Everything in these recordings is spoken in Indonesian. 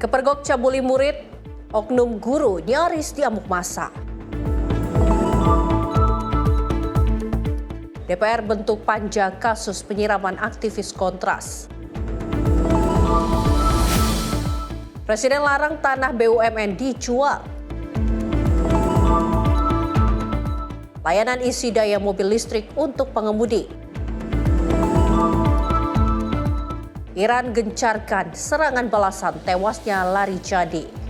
Kepergok cabuli murid, oknum guru nyaris diamuk massa. DPR bentuk panja kasus penyiraman aktivis Kontras. Presiden larang tanah BUMN dijual. Layanan isi daya mobil listrik untuk pengemudi. Iran gencarkan serangan balasan tewasnya Larijani.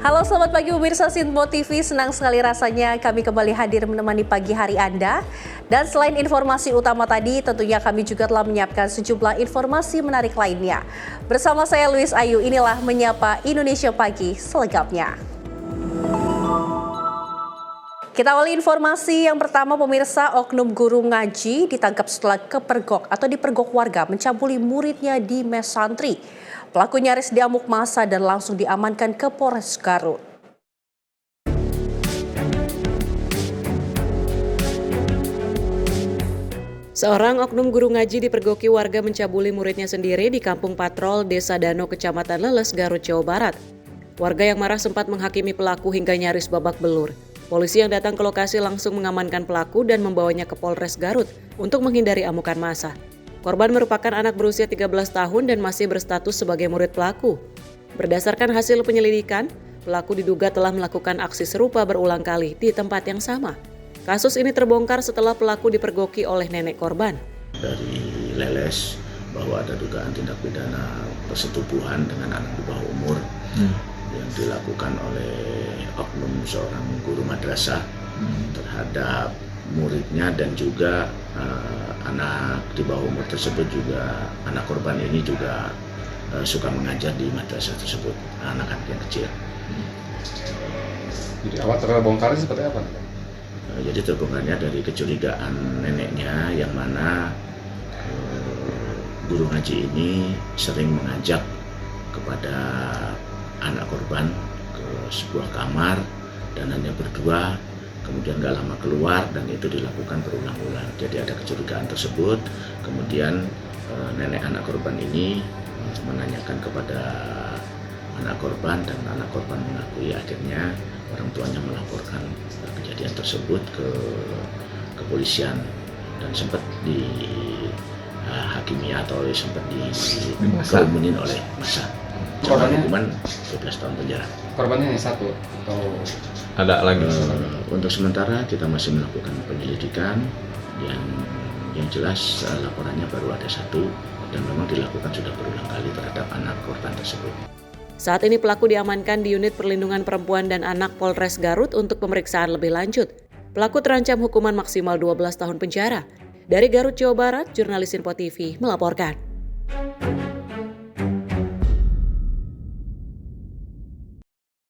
Halo selamat pagi pemirsa Sinmo TV, senang sekali rasanya kami kembali hadir menemani pagi hari Anda. Dan selain informasi utama tadi, tentunya kami juga telah menyiapkan sejumlah informasi menarik lainnya. Bersama saya Luis Ayu, inilah Menyapa Indonesia Pagi selengkapnya. Kita awali informasi yang pertama pemirsa, oknum guru ngaji ditangkap setelah kepergok atau dipergok warga mencabuli muridnya di mes santri. Pelaku nyaris diamuk massa dan langsung diamankan ke Polres Garut. Seorang oknum guru ngaji dipergoki warga mencabuli muridnya sendiri di Kampung Patrol, Desa Dano, Kecamatan Leles, Garut, Jawa Barat. Warga yang marah sempat menghakimi pelaku hingga nyaris babak belur. Polisi yang datang ke lokasi langsung mengamankan pelaku dan membawanya ke Polres Garut untuk menghindari amukan massa. Korban merupakan anak berusia 13 tahun dan masih berstatus sebagai murid pelaku. Berdasarkan hasil penyelidikan, pelaku diduga telah melakukan aksi serupa berulang kali di tempat yang sama. Kasus ini terbongkar setelah pelaku dipergoki oleh nenek korban. Dari Leles bahwa ada dugaan tindak pidana persetubuhan dengan anak di bawah umur yang dilakukan oleh oknum seorang guru madrasah terhadap muridnya dan juga anak di bawah umur tersebut, juga anak korban ini juga suka mengajar di madrasah tersebut, anak-anak yang kecil. Jadi awal terbongkarnya seperti apa? Jadi terbongkarnya dari kecurigaan neneknya yang mana guru ngaji ini sering mengajak kepada anak korban ke sebuah kamar dan hanya berdua. Kemudian gak lama keluar dan itu dilakukan berulang-ulang. Jadi ada kecurigaan tersebut. Kemudian nenek anak korban ini menanyakan kepada anak korban dan anak korban mengakui, akhirnya orang tuanya melaporkan kejadian tersebut ke kepolisian dan sempat dihakimi atau sempat dikerumunin oleh massa. Korbannya hukuman 12 tahun penjara. Korbannya hanya satu atau ada lagi? Untuk sementara kita masih melakukan penyelidikan, yang jelas laporannya baru ada satu dan memang dilakukan sudah berulang kali terhadap anak korban tersebut. Saat ini pelaku diamankan di Unit Perlindungan Perempuan dan Anak Polres Garut untuk pemeriksaan lebih lanjut. Pelaku terancam hukuman maksimal 12 tahun penjara. Dari Garut, Jawa Barat, jurnalis Sinmo TV melaporkan.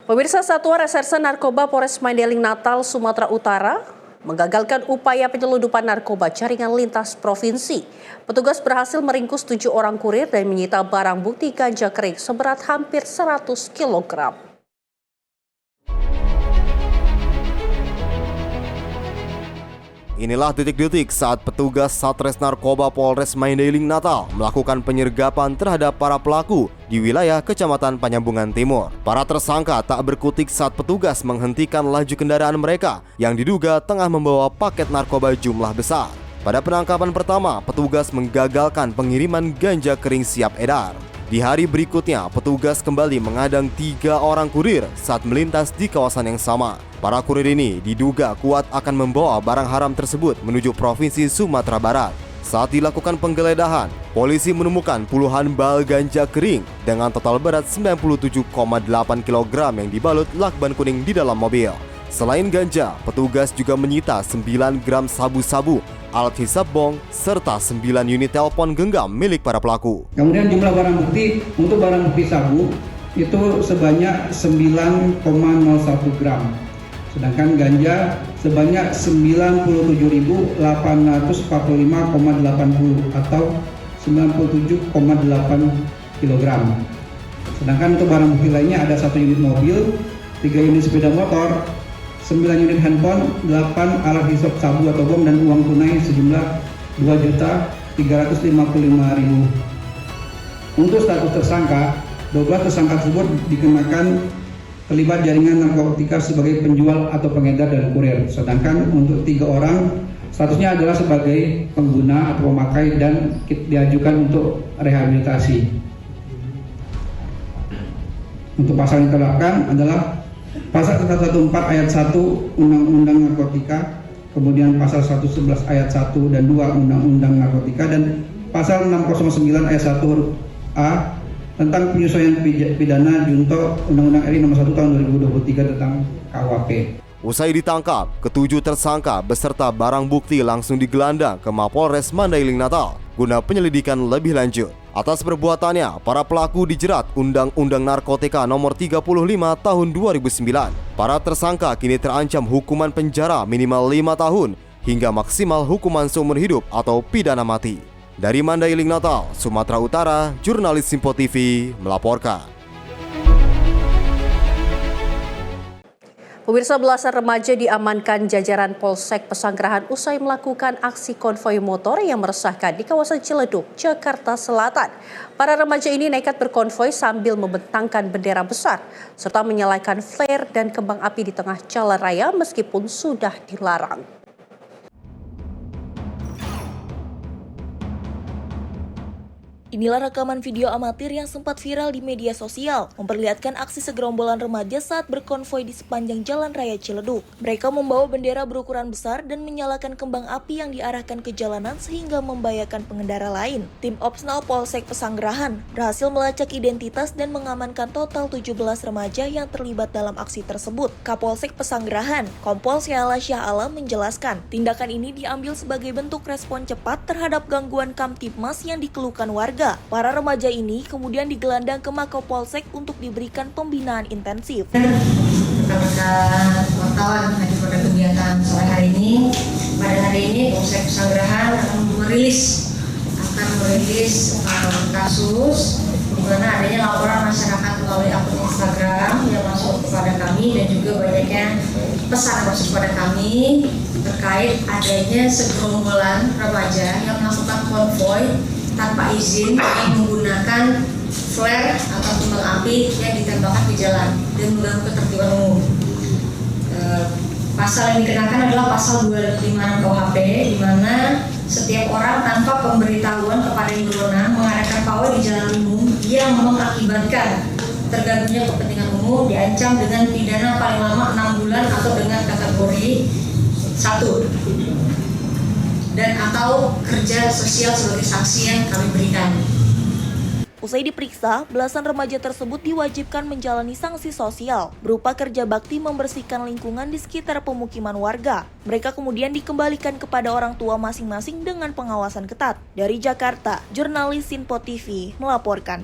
Pemirsa, Satuan Reserse Narkoba Polres Mandailing Natal, Sumatera Utara menggagalkan upaya penyelundupan narkoba jaringan lintas provinsi. Petugas berhasil meringkus 7 orang kurir dan menyita barang bukti ganja kering seberat hampir 100 kg. Inilah detik-detik saat petugas Satres Narkoba Polres Mandailing Natal melakukan penyergapan terhadap para pelaku di wilayah Kecamatan Penyambungan Timur. Para tersangka tak berkutik saat petugas menghentikan laju kendaraan mereka yang diduga tengah membawa paket narkoba jumlah besar. Pada penangkapan pertama, petugas menggagalkan pengiriman ganja kering siap edar. Di hari berikutnya, petugas kembali mengadang 3 orang kurir saat melintas di kawasan yang sama. Para kurir ini diduga kuat akan membawa barang haram tersebut menuju Provinsi Sumatera Barat. Saat dilakukan penggeledahan, polisi menemukan puluhan bal ganja kering dengan total berat 97,8 kg yang dibalut lakban kuning di dalam mobil. Selain ganja, petugas juga menyita 9 gram sabu-sabu, alat hisap bong, serta 9 unit telepon genggam milik para pelaku. Kemudian jumlah barang bukti untuk barang bukti sabu itu sebanyak 9,01 gram. Sedangkan ganja sebanyak 97.845,80 atau 97,8 kg. Sedangkan untuk barang bukti lainnya ada 1 unit mobil, 3 unit sepeda motor, 9 unit handphone, 8 alat hisap sabu atau bom, dan uang tunai sejumlah 2.355.000. Untuk status tersangka, 12 tersangka tersebut dikenakan terlibat jaringan narkotika sebagai penjual atau pengedar dan kurir. Sedangkan untuk 3 orang statusnya adalah sebagai pengguna atau pemakai dan diajukan untuk rehabilitasi. Untuk pasal yang diterapkan adalah pasal 114 ayat 1 Undang-Undang Narkotika, kemudian pasal 111 ayat 1 dan 2 Undang-Undang Narkotika, dan pasal 609 ayat 1 huruf A tentang penyesuaian pidana junto Undang-Undang RI Nomor 1 Tahun 2023 tentang KUHP. Usai ditangkap, ketujuh tersangka beserta barang bukti langsung digelandang ke Mapolres Mandailing Natal guna penyelidikan lebih lanjut. Atas perbuatannya, para pelaku dijerat Undang-Undang Narkotika Nomor 35 Tahun 2009. Para tersangka kini terancam hukuman penjara minimal 5 tahun hingga maksimal hukuman seumur hidup atau pidana mati. Dari Mandailing Natal, Sumatera Utara, jurnalis Simpo TV melaporkan. Pemirsa, belasan remaja diamankan jajaran Polsek Pesanggerahan usai melakukan aksi konvoi motor yang meresahkan di kawasan Ciledug, Jakarta Selatan. Para remaja ini nekat berkonvoi sambil membentangkan bendera besar serta menyalakan flare dan kembang api di tengah jalan raya meskipun sudah dilarang. Inilah rekaman video amatir yang sempat viral di media sosial, memperlihatkan aksi segerombolan remaja saat berkonvoi di sepanjang Jalan Raya Ciledug. Mereka membawa bendera berukuran besar dan menyalakan kembang api yang diarahkan ke jalanan sehingga membahayakan pengendara lain. Tim Opsnal Polsek Pesanggerahan berhasil melacak identitas dan mengamankan total 17 remaja yang terlibat dalam aksi tersebut. Kapolsek Pesanggerahan, Kompol Syahla Syah Alam menjelaskan, tindakan ini diambil sebagai bentuk respon cepat terhadap gangguan Kamtibmas yang dikeluhkan warga. Para remaja ini kemudian digelandang ke Makopolsek untuk diberikan pembinaan intensif. Rekan-rekan wartawan hadir pada kegiatan sore hari ini. Pada hari ini Polsek Pesanggerahan akan merilis kasus di mana adanya laporan masyarakat melalui akun Instagram yang masuk kepada kami dan juga banyaknya pesan masuk kepada kami terkait adanya segerombolan remaja yang melakukan konvoi tanpa izin yang menggunakan flare atau kembang api yang ditembakkan di jalan dan mengganggu ketertiban umum. Pasal yang dikenakan adalah pasal 256 KUHP, di mana setiap orang tanpa pemberitahuan kepada yang berwenang mengadakan pawai di jalan umum yang mengakibatkan terganggunya kepentingan umum diancam dengan pidana paling lama 6 bulan atau dengan kategori 1 dan atau kerja sosial sebagai sanksi yang kami berikan. Usai diperiksa, belasan remaja tersebut diwajibkan menjalani sanksi sosial berupa kerja bakti membersihkan lingkungan di sekitar pemukiman warga. Mereka kemudian dikembalikan kepada orang tua masing-masing dengan pengawasan ketat. Dari Jakarta, jurnalis Simpo TV melaporkan.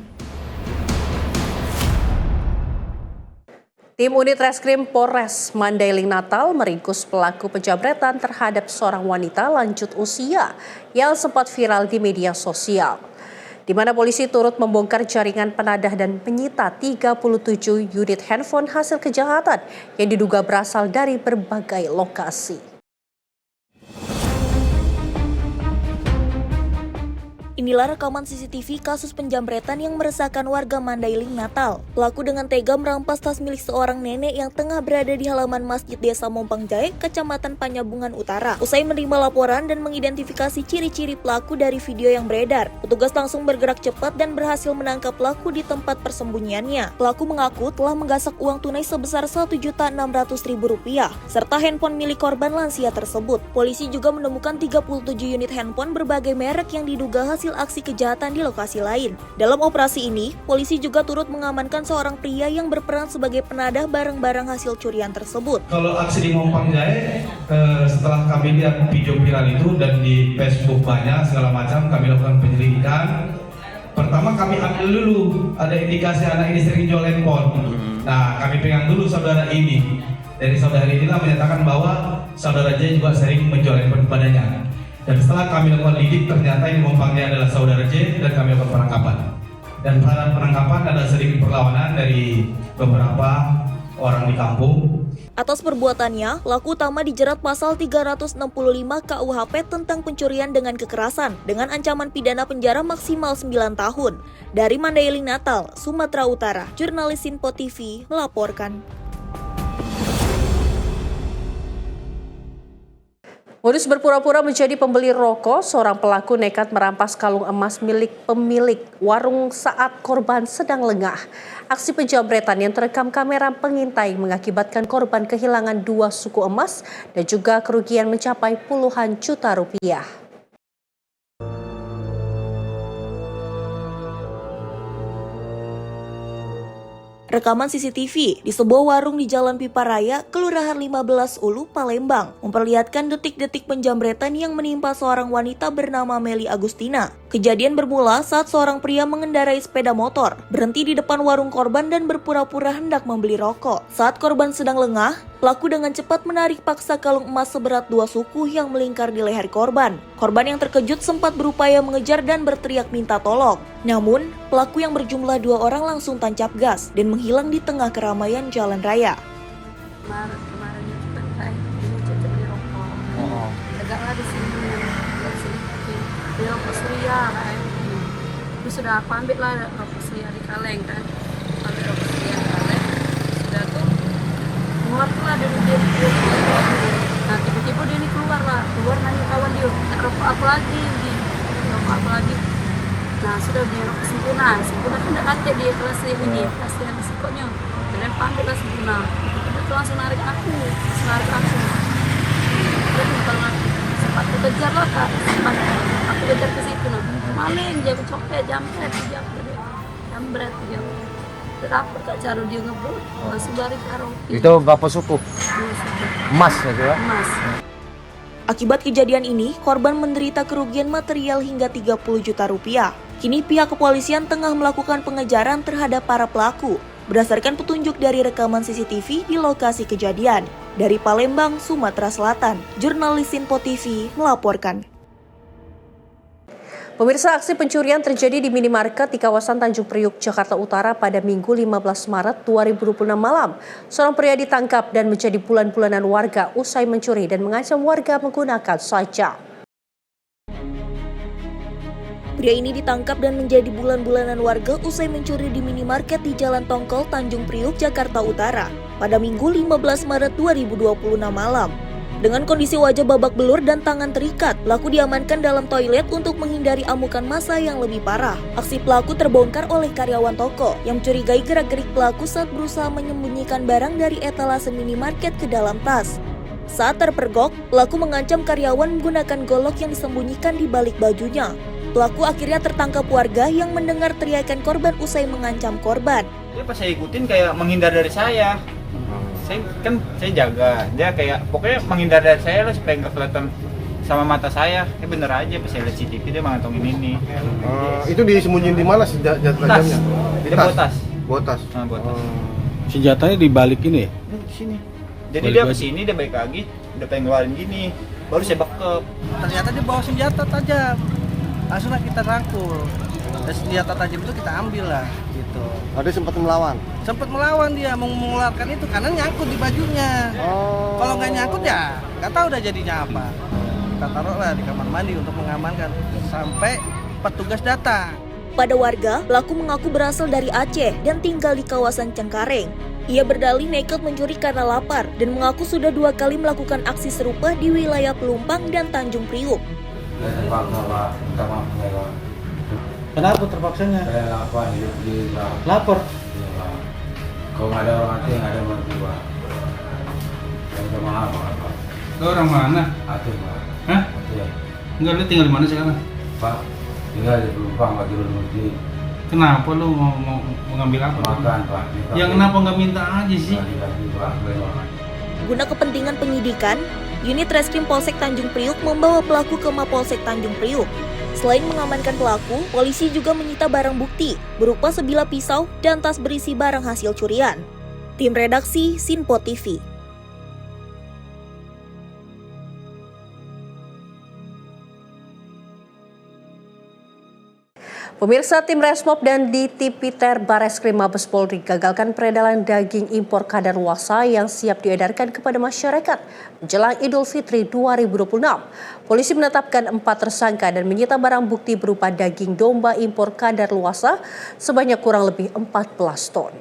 Tim Unit Reskrim Polres Mandailing Natal meringkus pelaku penjamretan terhadap seorang wanita lanjut usia yang sempat viral di media sosial, di mana polisi turut membongkar jaringan penadah dan menyita 37 unit handphone hasil kejahatan yang diduga berasal dari berbagai lokasi. Inilah rekaman CCTV kasus penjamretan yang meresahkan warga Mandailing Natal. Pelaku dengan tega merampas tas milik seorang nenek yang tengah berada di halaman Masjid Desa Mompang Jaya, Kecamatan Panyabungan Utara. Usai menerima laporan dan mengidentifikasi ciri-ciri pelaku dari video yang beredar, petugas langsung bergerak cepat dan berhasil menangkap pelaku di tempat persembunyiannya. Pelaku mengaku telah menggasak uang tunai sebesar Rp1.600.000 serta handphone milik korban lansia tersebut. Polisi juga menemukan 37 unit handphone berbagai merek yang diduga hasil aksi kejahatan di lokasi lain. Dalam operasi ini, polisi juga turut mengamankan seorang pria yang berperan sebagai penadah barang-barang hasil curian tersebut. Kalau aksi di Mompang Jaya, setelah kami lihat video viral itu dan di Facebook banyak segala macam, kami lakukan penyelidikan. Pertama kami ambil dulu, ada indikasi anak ini sering jual handphone. Nah, kami pegang dulu saudara ini. Dari saudara inilah menyatakan bahwa saudara J juga sering menjual handphone kepadanya. Dan setelah kami lakukan lidik, ternyata yang Mompangnya adalah saudara J dan kami lakukan penangkapan. Dan pada penangkapan ada sedikit perlawanan dari beberapa orang di kampung. Atas perbuatannya, pelaku utama dijerat pasal 365 KUHP tentang pencurian dengan kekerasan dengan ancaman pidana penjara maksimal 9 tahun. Dari Mandailing Natal, Sumatera Utara, jurnalis Sinpo TV melaporkan. Modus berpura-pura menjadi pembeli rokok, seorang pelaku nekat merampas kalung emas milik pemilik warung saat korban sedang lengah. Aksi penjamretan yang terekam kamera pengintai mengakibatkan korban kehilangan 2 suku emas dan juga kerugian mencapai puluhan juta rupiah. Rekaman CCTV di sebuah warung di Jalan Pipa Raya, Kelurahan 15 Ulu, Palembang, memperlihatkan detik-detik penjamretan yang menimpa seorang wanita bernama Meli Agustina. Kejadian bermula saat seorang pria mengendarai sepeda motor, berhenti di depan warung korban dan berpura-pura hendak membeli rokok. Saat korban sedang lengah, pelaku dengan cepat menarik paksa kalung emas seberat 2 suku yang melingkar di leher korban. Korban yang terkejut sempat berupaya mengejar dan berteriak minta tolong. Namun, pelaku yang berjumlah 2 orang langsung tancap gas dan menghilang di tengah keramaian jalan raya. Kemarin itu saya beli rokok. Tegaklah di sini. Beli rokok Surya kan. Itu sudah aku ambil lah rokok Surya di kaleng kan. Ambil rokok Surya di kaleng. Sudah tuh keluar lah dari dia. Nah tiba-tiba dia ini keluar nanya kawan dia, rokok aku lagi, rokok aku lagi. Nah sudah dia rokok sempurna kan tidak ada dia kelas ini, kelas yang sikotnya. Dan panggil lah sempurna. Itu langsung narik aku. Terus kalau sempat aku kejar lah kak, aku kejar ke situ nah. Maling dia copet, jambret dia. Terapat kak cara dia ngebrut, langsung lari ke arah. Itu berapa suku? Emas itu ya? Emas. Akibat kejadian ini, korban menderita kerugian material hingga 30 juta rupiah. Kini pihak kepolisian tengah melakukan pengejaran terhadap para pelaku berdasarkan petunjuk dari rekaman CCTV di lokasi kejadian. Dari Palembang, Sumatera Selatan, jurnalis Sinpo TV melaporkan. Pemirsa, aksi pencurian terjadi di minimarket di kawasan Tanjung Priuk, Jakarta Utara pada Minggu 15 Maret 2026 malam. Seorang pria ditangkap dan menjadi bulan-bulanan warga usai mencuri dan mengancam warga menggunakan sajam. Pria ini ditangkap dan menjadi bulan-bulanan warga usai mencuri di minimarket di Jalan Tongkol, Tanjung Priuk, Jakarta Utara pada Minggu 15 Maret 2026 malam. Dengan kondisi wajah babak belur dan tangan terikat, pelaku diamankan dalam toilet untuk menghindari amukan massa yang lebih parah. Aksi pelaku terbongkar oleh karyawan toko yang mencurigai gerak-gerik pelaku saat berusaha menyembunyikan barang dari etalase minimarket ke dalam tas. Saat terpergok, pelaku mengancam karyawan menggunakan golok yang disembunyikan di balik bajunya. Pelaku akhirnya tertangkap warga yang mendengar teriakan korban usai mengancam korban. Dia pas saya ikutin kayak menghindar dari saya. Saya jaga, dia kayak pokoknya menghindar dari saya lah supaya nggak kelihatan sama mata saya. Bener aja pas saya lihat CCTV dia mengantongin ini. Itu disembunyiin di mana senjata tajamnya? Di tas. Botas. Senjatanya di balik ini ya? Di sini. Jadi dia kesini, dia balik lagi, udah pengen ngeluarin gini, baru saya bekep. Ternyata dia bawa senjata tajam, langsung kita rangkul. Dan senjata tajam itu kita ambil lah, gitu. Dia sempat melawan? Sempat melawan dia, mau mengeluarkan itu karena nyangkut di bajunya. Kalau nggak nyangkut ya, nggak tahu udah jadinya apa. Kita taruh lah di kamar mandi untuk mengamankan sampai petugas datang. Pada warga, pelaku mengaku berasal dari Aceh dan tinggal di kawasan Cengkareng. Ia berdalih nekat mencuri karena lapar dan mengaku sudah 2 kali melakukan aksi serupa di wilayah Pelumpang dan Tanjung Priuk. Kenapa terpaksanya? Saya lapar, Lapor? kalau nggak ada orang mati, nggak ada mertua. Saya minta maaf, Pak. Lo orang mana? Aceh, Pak. Hah? Aceh. Enggak, lu tinggal di mana sekarang? Pak, tinggal di Pelumpang, Pak Jurumurti. Kenapa lu mau ngambil apa? Makan, Pak. Yang kenapa nggak minta aja sih? Guna kepentingan penyidikan, unit Reskrim Polsek Tanjung Priuk membawa pelaku ke Mapolsek Tanjung Priuk. Selain mengamankan pelaku, polisi juga menyita barang bukti berupa sebilah pisau dan tas berisi barang hasil curian. Tim redaksi Sinpo TV. Pemirsa, tim Resmob dan Ditipiter Bareskrim Mabes Polri gagalkan peredaran daging impor kadaluarsa yang siap diedarkan kepada masyarakat menjelang Idul Fitri 2026. Polisi menetapkan 4 tersangka dan menyita barang bukti berupa daging domba impor kadaluarsa sebanyak kurang lebih 14 ton.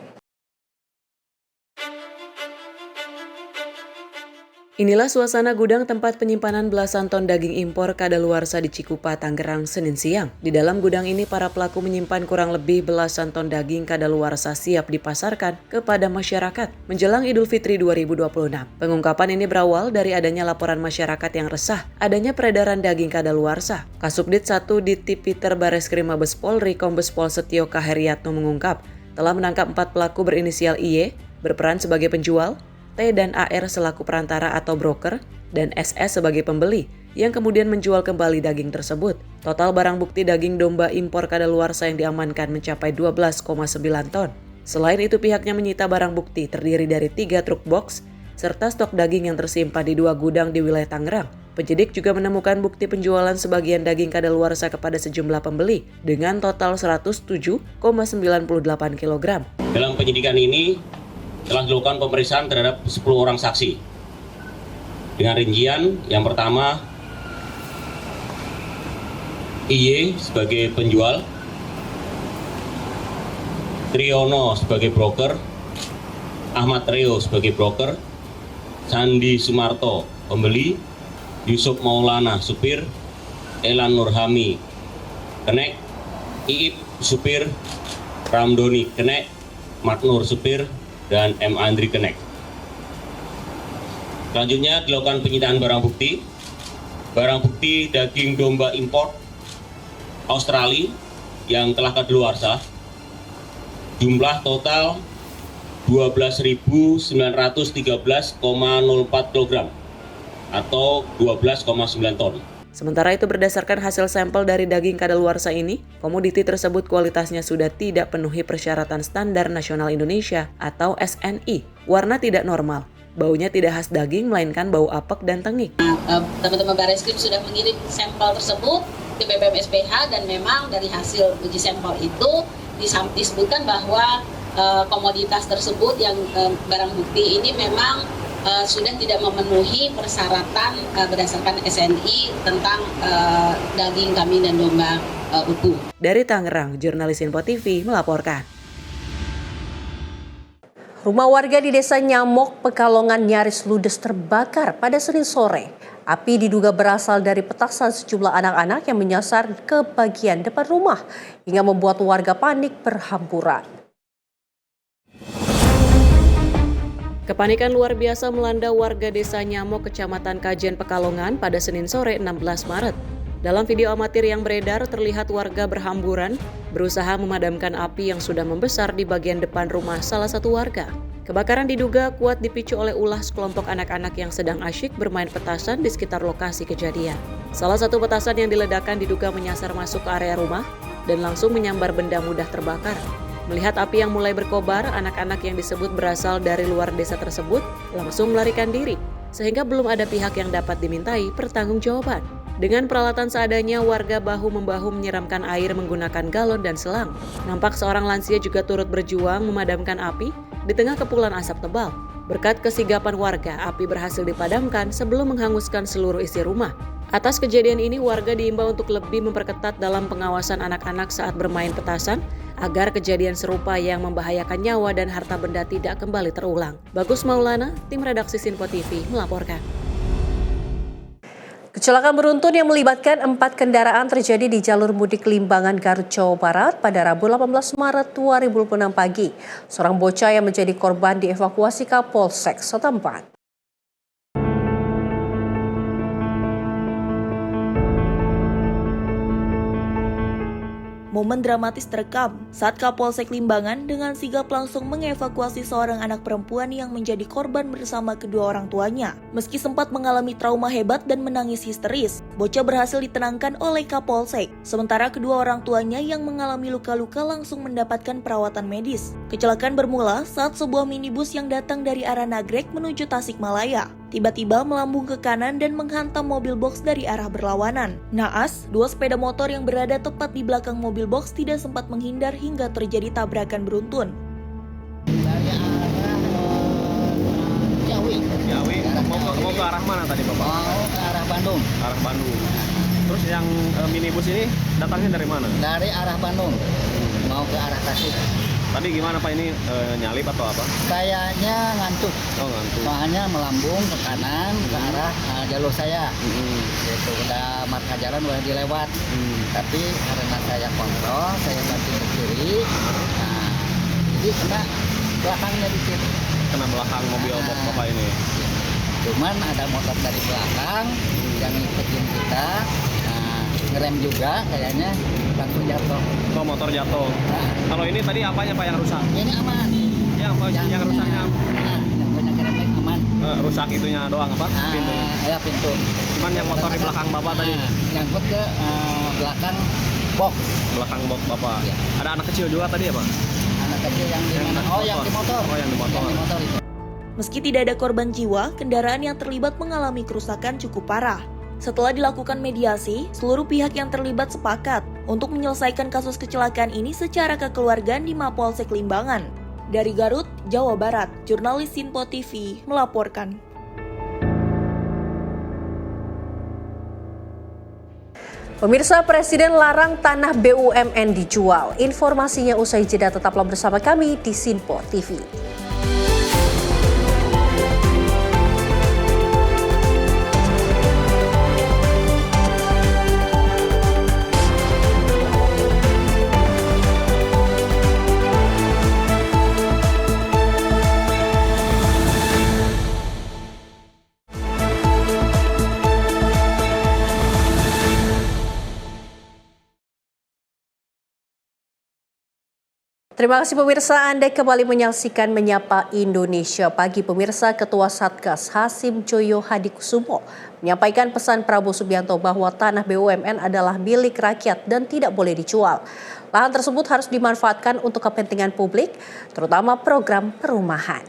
Inilah suasana gudang tempat penyimpanan belasan ton daging impor kadaluarsa di Cikupa, Tangerang, Senin siang. Di dalam gudang ini, para pelaku menyimpan kurang lebih belasan ton daging kadaluarsa siap dipasarkan kepada masyarakat menjelang Idul Fitri 2026. Pengungkapan ini berawal dari adanya laporan masyarakat yang resah adanya peredaran daging kadaluarsa. Kasubdit 1 Ditipiter Bareskrim Mabes Polri Kombes Pol Setio Kaheriatno mengungkap telah menangkap 4 pelaku berinisial IY berperan sebagai penjual, T dan AR selaku perantara atau broker, dan SS sebagai pembeli, yang kemudian menjual kembali daging tersebut. Total barang bukti daging domba impor kadaluarsa yang diamankan mencapai 12,9 ton. Selain itu, pihaknya menyita barang bukti terdiri dari 3 truk box, serta stok daging yang tersimpan di 2 gudang di wilayah Tangerang. Penyidik juga menemukan bukti penjualan sebagian daging kadaluarsa kepada sejumlah pembeli, dengan total 107,98 kg. Dalam penyidikan ini, telah dilakukan pemeriksaan terhadap 10 orang saksi. Dengan rincian, yang pertama, IY sebagai penjual, Triyono sebagai broker, Ahmad Reo sebagai broker, Sandi Sumarto pembeli, Yusuf Maulana supir, Elan Nurhami kenek, Iip supir, Ramdoni kenek, Maknur supir, dan M. Andri kenek. Selanjutnya dilakukan penyitaan barang bukti. Barang bukti daging domba impor Australia yang telah kadaluarsa. Jumlah total 12.913,04 kg atau 12,9 ton. Sementara itu, berdasarkan hasil sampel dari daging kadaluarsa ini, komoditi tersebut kualitasnya sudah tidak penuhi persyaratan Standar Nasional Indonesia atau SNI. Warna tidak normal, baunya tidak khas daging melainkan bau apek dan tengik. Teman-teman Bareskrim sudah mengirim sampel tersebut ke BPM SPH dan memang dari hasil uji sampel itu disebutkan bahwa komoditas tersebut yang barang bukti ini memang sudah tidak memenuhi persyaratan berdasarkan SNI tentang daging kambing dan domba utuh. Dari Tangerang, jurnalis Info TV melaporkan. Rumah warga di Desa Nyamok, Pekalongan nyaris ludes terbakar pada Senin sore. Api diduga berasal dari petasan sejumlah anak-anak yang menyasar ke bagian depan rumah hingga membuat warga panik berhamburan. Kepanikan luar biasa melanda warga Desa Nyamok, Kecamatan Kajen, Pekalongan pada Senin sore 16 Maret. Dalam video amatir yang beredar, terlihat warga berhamburan berusaha memadamkan api yang sudah membesar di bagian depan rumah salah satu warga. Kebakaran diduga kuat dipicu oleh ulah sekelompok anak-anak yang sedang asyik bermain petasan di sekitar lokasi kejadian. Salah satu petasan yang diledakkan diduga menyasar masuk ke area rumah dan langsung menyambar benda mudah terbakar. Melihat api yang mulai berkobar, anak-anak yang disebut berasal dari luar desa tersebut langsung melarikan diri, sehingga belum ada pihak yang dapat dimintai pertanggungjawaban. Dengan peralatan seadanya, warga bahu-membahu menyiramkan air menggunakan galon dan selang. Nampak seorang lansia juga turut berjuang memadamkan api di tengah kepulan asap tebal. Berkat kesigapan warga, api berhasil dipadamkan sebelum menghanguskan seluruh isi rumah. Atas kejadian ini, warga diimbau untuk lebih memperketat dalam pengawasan anak-anak saat bermain petasan, agar kejadian serupa yang membahayakan nyawa dan harta benda tidak kembali terulang. Bagus Maulana, tim redaksi Sinpo TV melaporkan. Kecelakaan beruntun yang melibatkan 4 kendaraan terjadi di jalur mudik Limbangan, Garut, Jawa Barat pada Rabu 18 Maret 2026 pagi. Seorang bocah yang menjadi korban dievakuasi Kapolsek setempat. Momen dramatis terekam saat Kapolsek Limbangan dengan sigap langsung mengevakuasi seorang anak perempuan yang menjadi korban bersama kedua orang tuanya. Meski sempat mengalami trauma hebat dan menangis histeris, bocah berhasil ditenangkan oleh Kapolsek. Sementara kedua orang tuanya yang mengalami luka-luka langsung mendapatkan perawatan medis. Kecelakaan bermula saat sebuah minibus yang datang dari arah Nagrek menuju Tasikmalaya tiba-tiba melambung ke kanan dan menghantam mobil box dari arah berlawanan. Naas, dua sepeda motor yang berada tepat di belakang mobil box tidak sempat menghindar hingga terjadi tabrakan beruntun. Dari arah Jawi. Mau ke arah mana tadi Bapak? Mau ke arah Bandung. Arah Bandung. Terus yang minibus ini datangnya dari mana? Dari arah Bandung. Mau ke arah Tasik. Tadi gimana Pak ini nyalip atau apa? Kayaknya ngantuk. Oh ngantuk. Soalnya melambung ke kanan ke arah jalur saya. Itu udah marka jalan udah dilewat. Tapi karena saya kontrol, saya banting ke kiri. Nah, jadi kena belakangnya dikit. Kena belakang mobil Bapak ini. Cuman ada motor dari belakang yang ngikutin kita. Nah, ngerem juga kayaknya langsung jatuh. Oh motor jatuh. Nah, kalau ini tadi apanya Pak yang rusak? Ini aman. Yang rusaknya? Yang punya kerempeng aman. Rusak itunya doang apa? Pintu. Ya pintu. Cuman yang motor di belakang Bapak tadi? Nyangkut ke belakang box. Belakang box Bapak. Ya. Ada anak kecil juga tadi ya Pak? Anak kecil yang di mana? Oh yang di motor. Oh yang di motor. Yang di motor itu. Meski tidak ada korban jiwa, kendaraan yang terlibat mengalami kerusakan cukup parah. Setelah dilakukan mediasi, seluruh pihak yang terlibat sepakat untuk menyelesaikan kasus kecelakaan ini secara kekeluargaan di Mapolsek Limbangan. Dari Garut, Jawa Barat, jurnalis Sinpo TV melaporkan. Pemirsa, Presiden larang tanah BUMN dijual. Informasinya usai jeda, tetaplah bersama kami di Sinpo TV. Terima kasih pemirsa, Anda kembali menyaksikan Menyapa Indonesia Pagi. Pemirsa, Ketua Satgas Hasyim Joyo Hadikusumo menyampaikan pesan Prabowo Subianto bahwa tanah BUMN adalah milik rakyat dan tidak boleh dijual. Lahan tersebut harus dimanfaatkan untuk kepentingan publik, terutama program perumahan.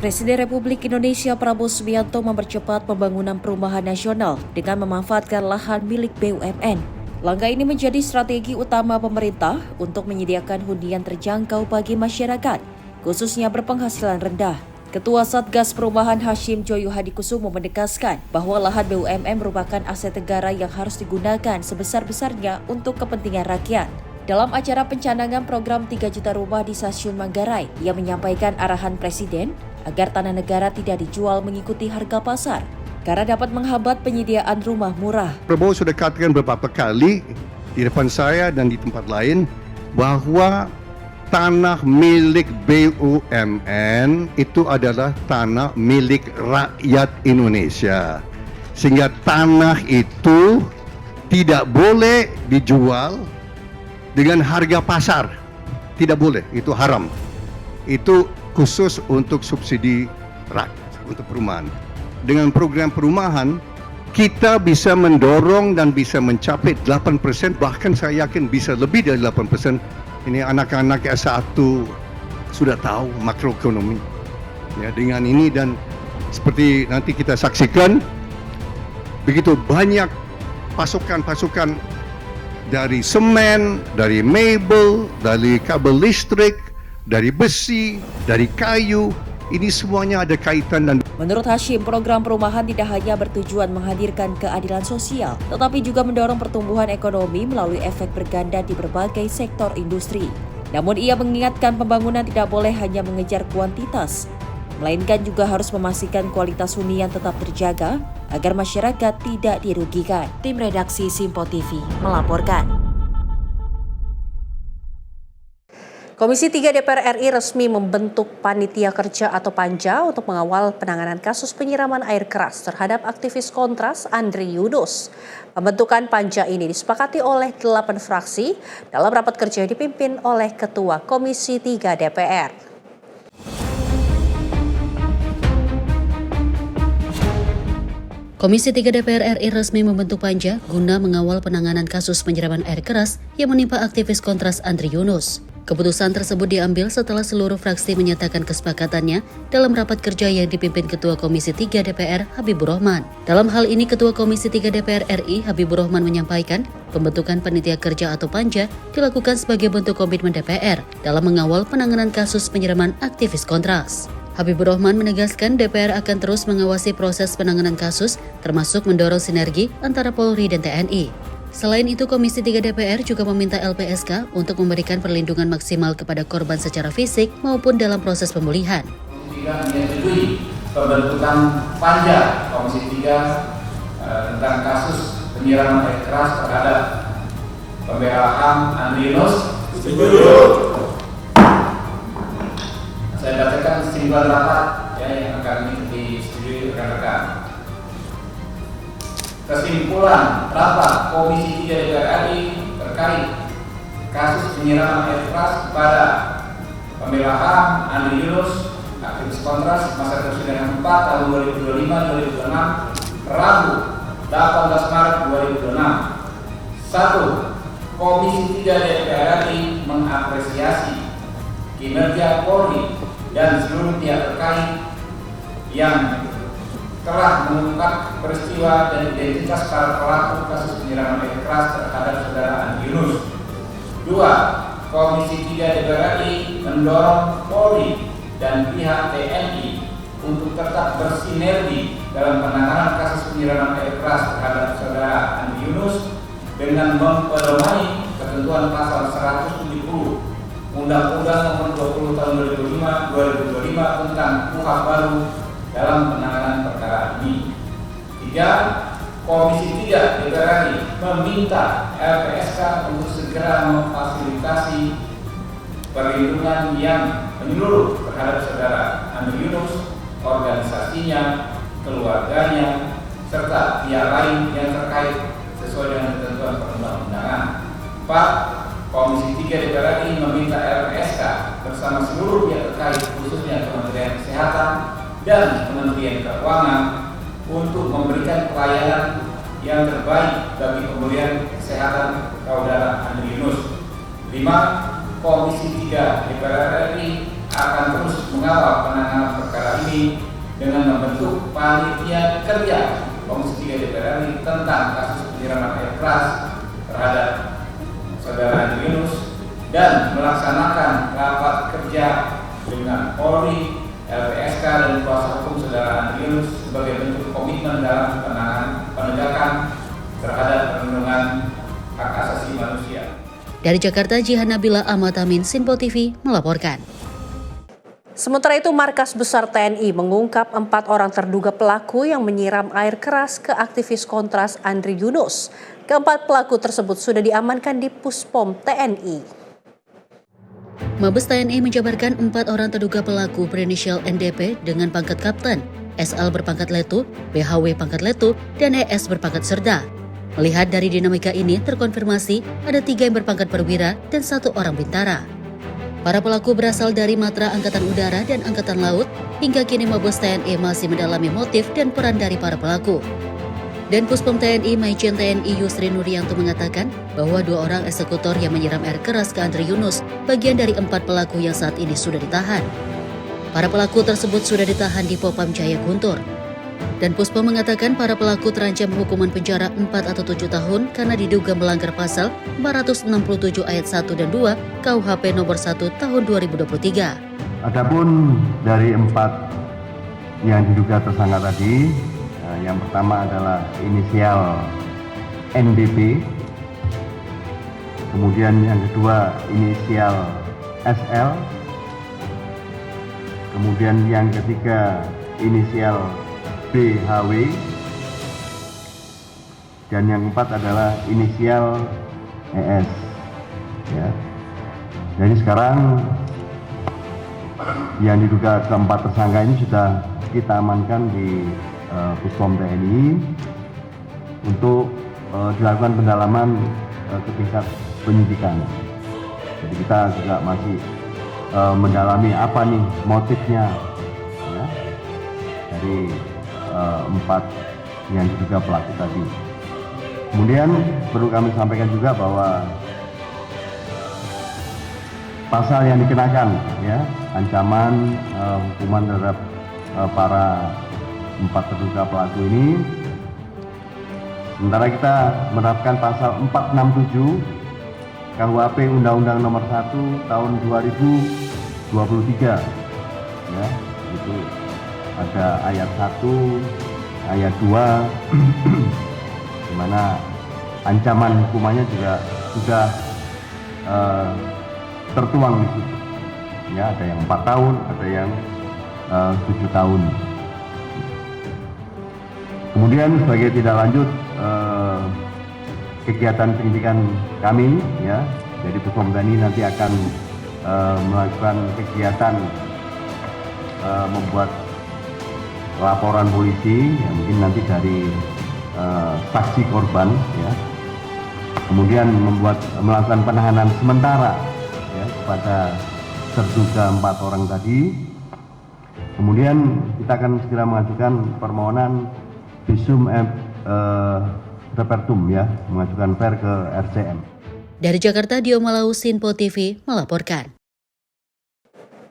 Presiden Republik Indonesia Prabowo Subianto mempercepat pembangunan perumahan nasional dengan memanfaatkan lahan milik BUMN. Langkah ini menjadi strategi utama pemerintah untuk menyediakan hunian terjangkau bagi masyarakat, khususnya berpenghasilan rendah. Ketua Satgas Perumahan Hasyim Joyo Hadikusumo menegaskan bahwa lahan BUMN merupakan aset negara yang harus digunakan sebesar-besarnya untuk kepentingan rakyat. Dalam acara pencanangan program 3 juta rumah di Stasiun Manggarai, ia menyampaikan arahan Presiden agar tanah negara tidak dijual mengikuti harga pasar, karena dapat menghambat penyediaan rumah murah. Prabowo sudah katakan beberapa kali di depan saya dan di tempat lain bahwa tanah milik BUMN itu adalah tanah milik rakyat Indonesia. Sehingga tanah itu tidak boleh dijual dengan harga pasar. Tidak boleh, itu haram. Itu khusus untuk subsidi rakyat, untuk perumahan. Dengan program perumahan, kita bisa mendorong dan bisa mencapai 8%, bahkan saya yakin bisa lebih dari 8%. Ini anak-anak S1 sudah tahu makroekonomi. Ya, dengan ini dan seperti nanti kita saksikan, begitu banyak pasukan-pasukan dari semen, dari mebel, dari kabel listrik, dari besi, dari kayu. Ini semuanya ada kaitan dan menurut Hasyim, program perumahan tidak hanya bertujuan menghadirkan keadilan sosial, tetapi juga mendorong pertumbuhan ekonomi melalui efek berganda di berbagai sektor industri. Namun ia mengingatkan pembangunan tidak boleh hanya mengejar kuantitas, melainkan juga harus memastikan kualitas hunian tetap terjaga agar masyarakat tidak dirugikan. Tim redaksi Sinpo TV melaporkan. Komisi 3 DPR RI resmi membentuk Panitia Kerja atau Panja untuk mengawal penanganan kasus penyiraman air keras terhadap aktivis Kontras Andri Yunus. Pembentukan Panja ini disepakati oleh 8 fraksi dalam rapat kerja yang dipimpin oleh Ketua Komisi 3 DPR. Komisi 3 DPR RI resmi membentuk Panja guna mengawal penanganan kasus penyiraman air keras yang menimpa aktivis Kontras Andri Yunus. Keputusan tersebut diambil setelah seluruh fraksi menyatakan kesepakatannya dalam rapat kerja yang dipimpin Ketua Komisi 3 DPR Habibur Rahman. Dalam hal ini, Ketua Komisi 3 DPR RI Habibur Rahman menyampaikan pembentukan panitia kerja atau panja dilakukan sebagai bentuk komitmen DPR dalam mengawal penanganan kasus penyiraman aktivis Kontras. Habibur Rahman menegaskan DPR akan terus mengawasi proses penanganan kasus, termasuk mendorong sinergi antara Polri dan TNI. Selain itu, Komisi 3 DPR juga meminta LPSK untuk memberikan perlindungan maksimal kepada korban secara fisik maupun dalam proses pemulihan. Komisi 3 menyetujui pembentukan panja Komisi 3 tentang kasus penyiraman air keras terhadap pembela HAM Andri Yunus. Setuju. Saya bacakan kesimpulan rapat yang akan disetujui rekan-rekan. Kesimpulan rapat Komisi 3 DPR RI terkait kasus penyiraman air keras kepada pembela HAM Andri Yunus, aktivis Kontras, masa persidangan 4 tahun 2025-2026, Rabu 18 Maret 2026. 1. Komisi 3 DPR RI mengapresiasi kinerja Polri dan seluruh pihak terkait yang telah mengungkap peristiwa dan identitas para pelaku kasus penyiraman air keras terhadap saudara Andri Yunus. 2. Komisi 3 DPR RI mendorong Polri dan pihak TNI untuk tetap bersinergi dalam penanganan kasus penyiraman air keras terhadap saudara Andri Yunus dengan mempedomani ketentuan pasal 170 Undang-Undang Nomor 20 Tahun 2025 tentang KUHP baru dalam penanganan perkara ini. 3. Komisi 3 DPR RI meminta LPSK untuk segera memfasilitasi perlindungan yang menyeluruh terhadap saudara Andri Yunus, organisasinya, keluarganya, serta pihak lain yang terkait sesuai dengan ketentuan perundang-undangan. 4. Komisi 3 DPR RI meminta LPSK bersama seluruh pihak terkait, khususnya Kementerian Kesehatan dan Kementerian Keuangan, untuk memberikan pelayanan yang terbaik bagi pemulihan kesehatan saudara Andri Yunus. 5. Komisi 3 DPR RI akan terus mengawal penanganan perkara ini dengan membentuk panitia kerja Komisi 3 DPR RI tentang kasus penyiraman air keras terhadap saudara Andri Yunus dan melaksanakan rapat kerja dengan Polri, LPSK dan kuasa hukum saudara Andri Yunus sebagai bentuk komitmen dalam penegakan terhadap perlindungan hak asasi manusia. Dari Jakarta, Jihan Nabila Ahmad Amin, Sinpo TV melaporkan. Sementara itu, Markas Besar TNI mengungkap 4 orang terduga pelaku yang menyiram air keras ke aktivis Kontras Andri Yunus. Keempat pelaku tersebut sudah diamankan di Puspom TNI. Mabes TNI menjabarkan 4 orang terduga pelaku berinisial NDP dengan pangkat Kapten, SL berpangkat Letu, BHW pangkat Letu, dan ES berpangkat Serda. Melihat dari dinamika ini, terkonfirmasi ada 3 yang berpangkat perwira dan 1 orang bintara. Para pelaku berasal dari Matra Angkatan Udara dan Angkatan Laut. Hingga kini Mabes TNI masih mendalami motif dan peran dari para pelaku. Dan Puspom TNI Maijen TNI Yusri Nurianto mengatakan bahwa 2 orang eksekutor yang menyiram air keras ke Andri Yunus bagian dari 4 pelaku yang saat ini sudah ditahan. Para pelaku tersebut sudah ditahan di Popam Jaya Guntur. Dan Puspom mengatakan para pelaku terancam hukuman penjara 4 atau 7 tahun karena diduga melanggar pasal 467 ayat 1 dan 2 KUHP nomor 1 tahun 2023. Adapun dari 4 yang diduga tersangka tadi, yang pertama adalah inisial NDP, kemudian yang kedua inisial SL, kemudian yang ketiga inisial BHW, dan yang keempat adalah inisial ES. Ya. Jadi sekarang yang diduga keempat tersangka ini sudah kita amankan di Puspom TNI untuk dilakukan pendalaman ke tingkat penyidikan. Jadi kita juga masih mendalami apa nih motifnya ya, dari 4 yang diduga pelaku tadi. Kemudian perlu kami sampaikan juga bahwa pasal yang dikenakan, ya, ancaman hukuman terhadap para 4 terduga pelaku ini. Sementara kita menerapkan pasal 467 KUHP Undang-Undang Nomor 1 Tahun 2023, ya, itu ada ayat 1, ayat 2, di mana ancaman hukumannya juga sudah tertuang di situ. Ya, ada yang 4 tahun, ada yang 7 tahun. Kemudian sebagai tidak lanjut kegiatan penyidikan kami, ya, jadi Puspom Tani nanti akan melakukan kegiatan membuat laporan polisi, ya, mungkin nanti dari saksi korban, ya. Kemudian melakukan penahanan sementara, ya, kepada terduga 4 orang tadi. Kemudian kita akan segera mengajukan permohonan visum repertum, ya, mengajukan VER ke RCM. Dari Jakarta, Dio Malau, Sinpo TV melaporkan.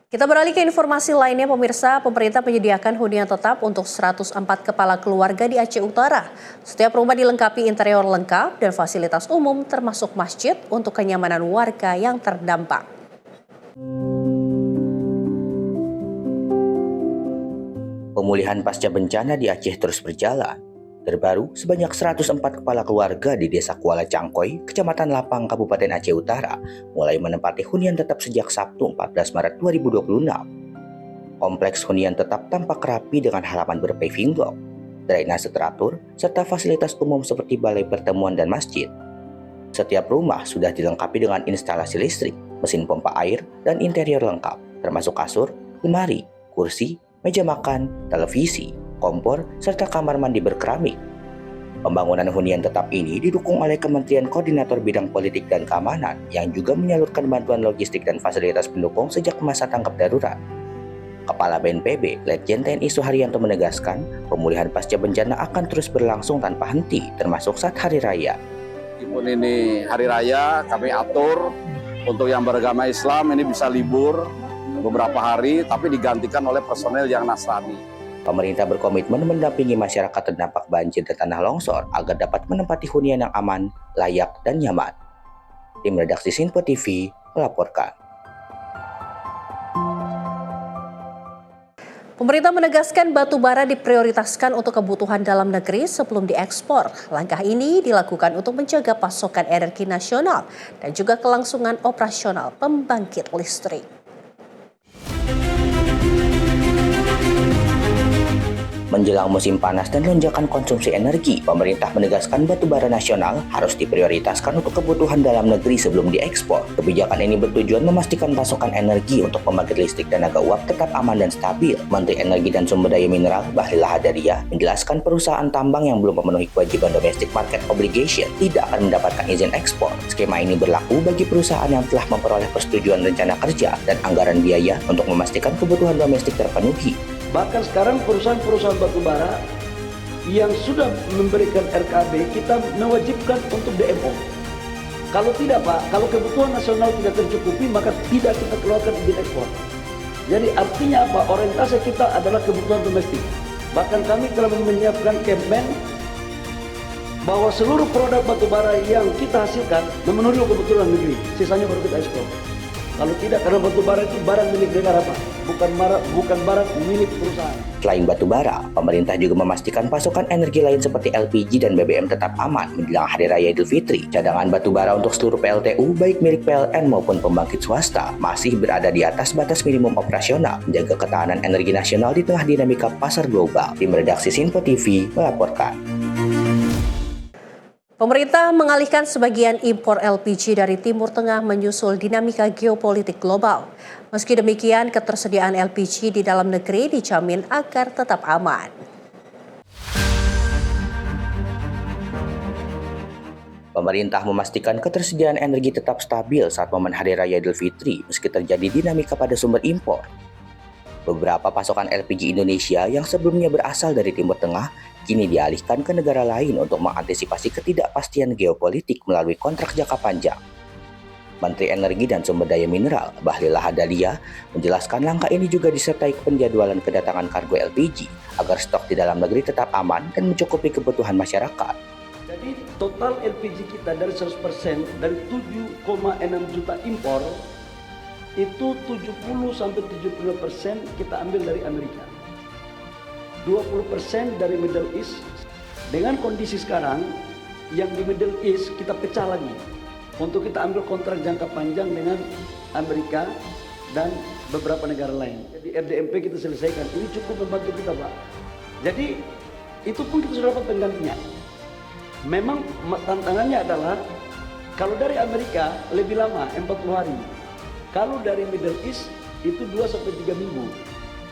Kita beralih ke informasi lainnya, pemirsa. Pemerintah menyediakan hunian tetap untuk 104 kepala keluarga di Aceh Utara. Setiap rumah dilengkapi interior lengkap dan fasilitas umum termasuk masjid untuk kenyamanan warga yang terdampak. Pemulihan pasca bencana di Aceh terus berjalan. Terbaru, sebanyak 104 kepala keluarga di Desa Kuala Cangkoi, Kecamatan Lapang, Kabupaten Aceh Utara, mulai menempati hunian tetap sejak Sabtu 14 Maret 2026. Kompleks hunian tetap tampak rapi dengan halaman berpaving block, drainase teratur, serta fasilitas umum seperti balai pertemuan dan masjid. Setiap rumah sudah dilengkapi dengan instalasi listrik, mesin pompa air, dan interior lengkap, termasuk kasur, lemari, kursi, meja makan, televisi, kompor, serta kamar mandi berkeramik. Pembangunan hunian tetap ini didukung oleh Kementerian Koordinator Bidang Politik dan Keamanan yang juga menyalurkan bantuan logistik dan fasilitas pendukung sejak masa tanggap darurat. Kepala BNPB, Letjen TNI Suharyanto menegaskan, pemulihan pasca bencana akan terus berlangsung tanpa henti, termasuk saat hari raya. Meskipun ini hari raya, kami atur untuk yang beragama Islam ini bisa libur beberapa hari, tapi digantikan oleh personel yang Nasrani. Pemerintah berkomitmen mendampingi masyarakat terdampak banjir dan tanah longsor agar dapat menempati hunian yang aman, layak, dan nyaman. Tim redaksi Sinpo TV melaporkan. Pemerintah menegaskan batu bara diprioritaskan untuk kebutuhan dalam negeri sebelum diekspor. Langkah ini dilakukan untuk menjaga pasokan energi nasional dan juga kelangsungan operasional pembangkit listrik. Menjelang musim panas dan lonjakan konsumsi energi, pemerintah menegaskan batu bara nasional harus diprioritaskan untuk kebutuhan dalam negeri sebelum diekspor. Kebijakan ini bertujuan memastikan pasokan energi untuk pembangkit listrik tenaga uap tetap aman dan stabil. Menteri Energi dan Sumber Daya Mineral Bahlil Lahadalia menjelaskan perusahaan tambang yang belum memenuhi kewajiban domestic market obligation tidak akan mendapatkan izin ekspor. Skema ini berlaku bagi perusahaan yang telah memperoleh persetujuan rencana kerja dan anggaran biaya untuk memastikan kebutuhan domestik terpenuhi. Bahkan sekarang perusahaan-perusahaan batubara yang sudah memberikan RKB, kita mewajibkan untuk DMO. Kalau tidak, Pak, kalau kebutuhan nasional tidak tercukupi, maka tidak kita keluarkan izin ekspor. Jadi artinya apa? Orientasi kita adalah kebutuhan domestik. Bahkan kami telah menyiapkan campaign bahwa seluruh produk batubara yang kita hasilkan memenuhi kebutuhan negeri, sisanya baru kita ekspor. Kalau tidak, karena batubara itu barang milik negara, Pak, bukan barang milik perusahaan. Selain batubara, pemerintah juga memastikan pasokan energi lain seperti LPG dan BBM tetap aman menjelang Hari Raya Idul Fitri. Cadangan batubara untuk seluruh PLTU, baik milik PLN maupun pembangkit swasta, masih berada di atas batas minimum operasional, menjaga ketahanan energi nasional di tengah dinamika pasar global. Tim redaksi Sinpo TV melaporkan. Pemerintah mengalihkan sebagian impor LPG dari Timur Tengah menyusul dinamika geopolitik global. Meski demikian, ketersediaan LPG di dalam negeri dijamin agar tetap aman. Pemerintah memastikan ketersediaan energi tetap stabil saat momen Hari Raya Idul Fitri meski terjadi dinamika pada sumber impor. Beberapa pasokan LPG Indonesia yang sebelumnya berasal dari Timur Tengah kini dialihkan ke negara lain untuk mengantisipasi ketidakpastian geopolitik melalui kontrak jangka panjang. Menteri Energi dan Sumber Daya Mineral Bahlil Lahadalia menjelaskan langkah ini juga disertai penjadwalan kedatangan kargo LPG agar stok di dalam negeri tetap aman dan mencukupi kebutuhan masyarakat. Jadi total LPG kita dari 100% dari 7,6 juta impor itu 70-75% kita ambil dari Amerika, 20% dari Middle East. Dengan kondisi sekarang yang di Middle East kita pecah lagi untuk kita ambil kontrak jangka panjang dengan Amerika dan beberapa negara lain. Jadi RDMP kita selesaikan, ini cukup membantu kita, Pak. Jadi itu pun kita sudah dapat penggantinya. Memang tantangannya adalah kalau dari Amerika lebih lama, 40 hari. Kalau dari Middle East itu 2-3 minggu.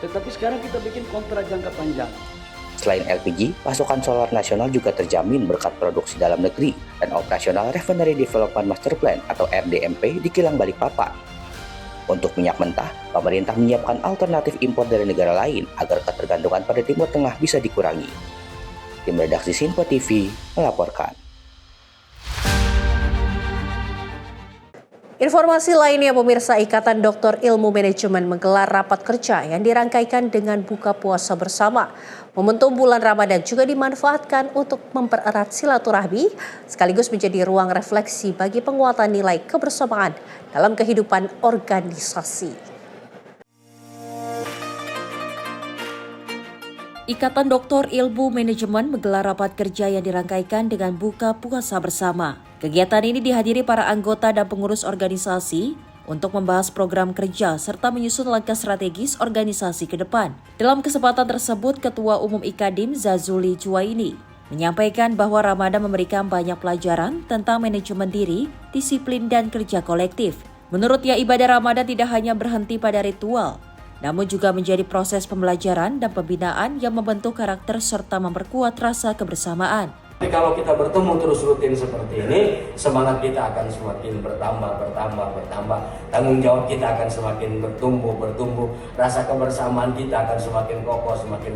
Tetapi sekarang kita bikin kontrak jangka panjang. Selain LPG, pasokan solar nasional juga terjamin berkat produksi dalam negeri dan operasional Refinery Development Master Plan atau RDMP di kilang Balikpapan. Untuk minyak mentah, pemerintah menyiapkan alternatif impor dari negara lain agar ketergantungan pada Timur Tengah bisa dikurangi. Tim redaksi Sinpo TV melaporkan. Informasi lainnya, pemirsa, Ikatan Dokter Ilmu Manajemen menggelar rapat kerja yang dirangkaikan dengan buka puasa bersama. Momentum bulan Ramadan juga dimanfaatkan untuk mempererat silaturahmi sekaligus menjadi ruang refleksi bagi penguatan nilai kebersamaan dalam kehidupan organisasi. Ikatan Dokter Ilmu Manajemen menggelar rapat kerja yang dirangkaikan dengan buka puasa bersama. Kegiatan ini dihadiri para anggota dan pengurus organisasi untuk membahas program kerja serta menyusun langkah strategis organisasi ke depan. Dalam kesempatan tersebut, Ketua Umum Ikadim Zazuli Juwaini menyampaikan bahwa Ramadan memberikan banyak pelajaran tentang manajemen diri, disiplin, dan kerja kolektif. Menurutnya, ibadah Ramadan tidak hanya berhenti pada ritual, namun juga menjadi proses pembelajaran dan pembinaan yang membentuk karakter serta memperkuat rasa kebersamaan. Tapi kalau kita bertemu terus rutin seperti ini, semangat kita akan semakin bertambah. Tanggung jawab kita akan semakin bertumbuh. Rasa kebersamaan kita akan semakin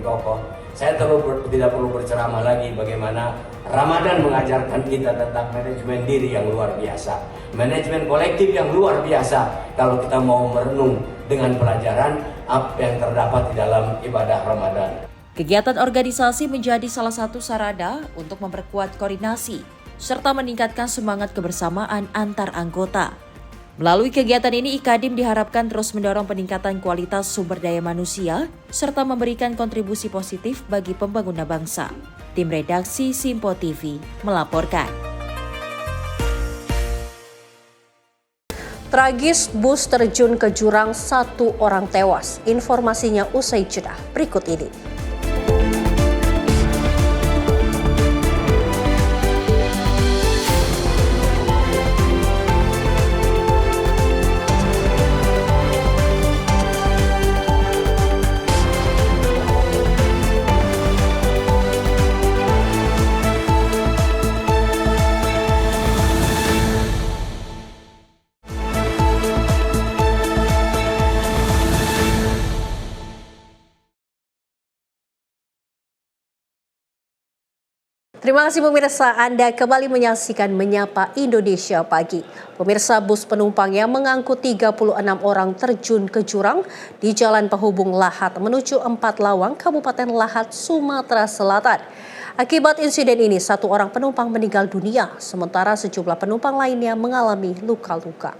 kokoh. Saya tidak perlu berceramah lagi bagaimana Ramadan mengajarkan kita tentang manajemen diri yang luar biasa. Manajemen kolektif yang luar biasa kalau kita mau merenung dengan pelajaran apa yang terdapat di dalam ibadah Ramadan. Kegiatan organisasi menjadi salah satu sarana untuk memperkuat koordinasi serta meningkatkan semangat kebersamaan antar anggota. Melalui kegiatan ini, Ikadim diharapkan terus mendorong peningkatan kualitas sumber daya manusia serta memberikan kontribusi positif bagi pembangunan bangsa. Tim redaksi Sinpo TV melaporkan. Tragis bus terjun ke jurang, 1 orang tewas. Informasinya usai jeda berikut ini. Terima kasih pemirsa, Anda kembali menyaksikan Menyapa Indonesia Pagi. Pemirsa, bus penumpang yang mengangkut 36 orang terjun ke jurang di Jalan Penghubung Lahat menuju 4 Lawang, Kabupaten Lahat, Sumatera Selatan. Akibat insiden ini, 1 orang penumpang meninggal dunia, sementara sejumlah penumpang lainnya mengalami luka-luka.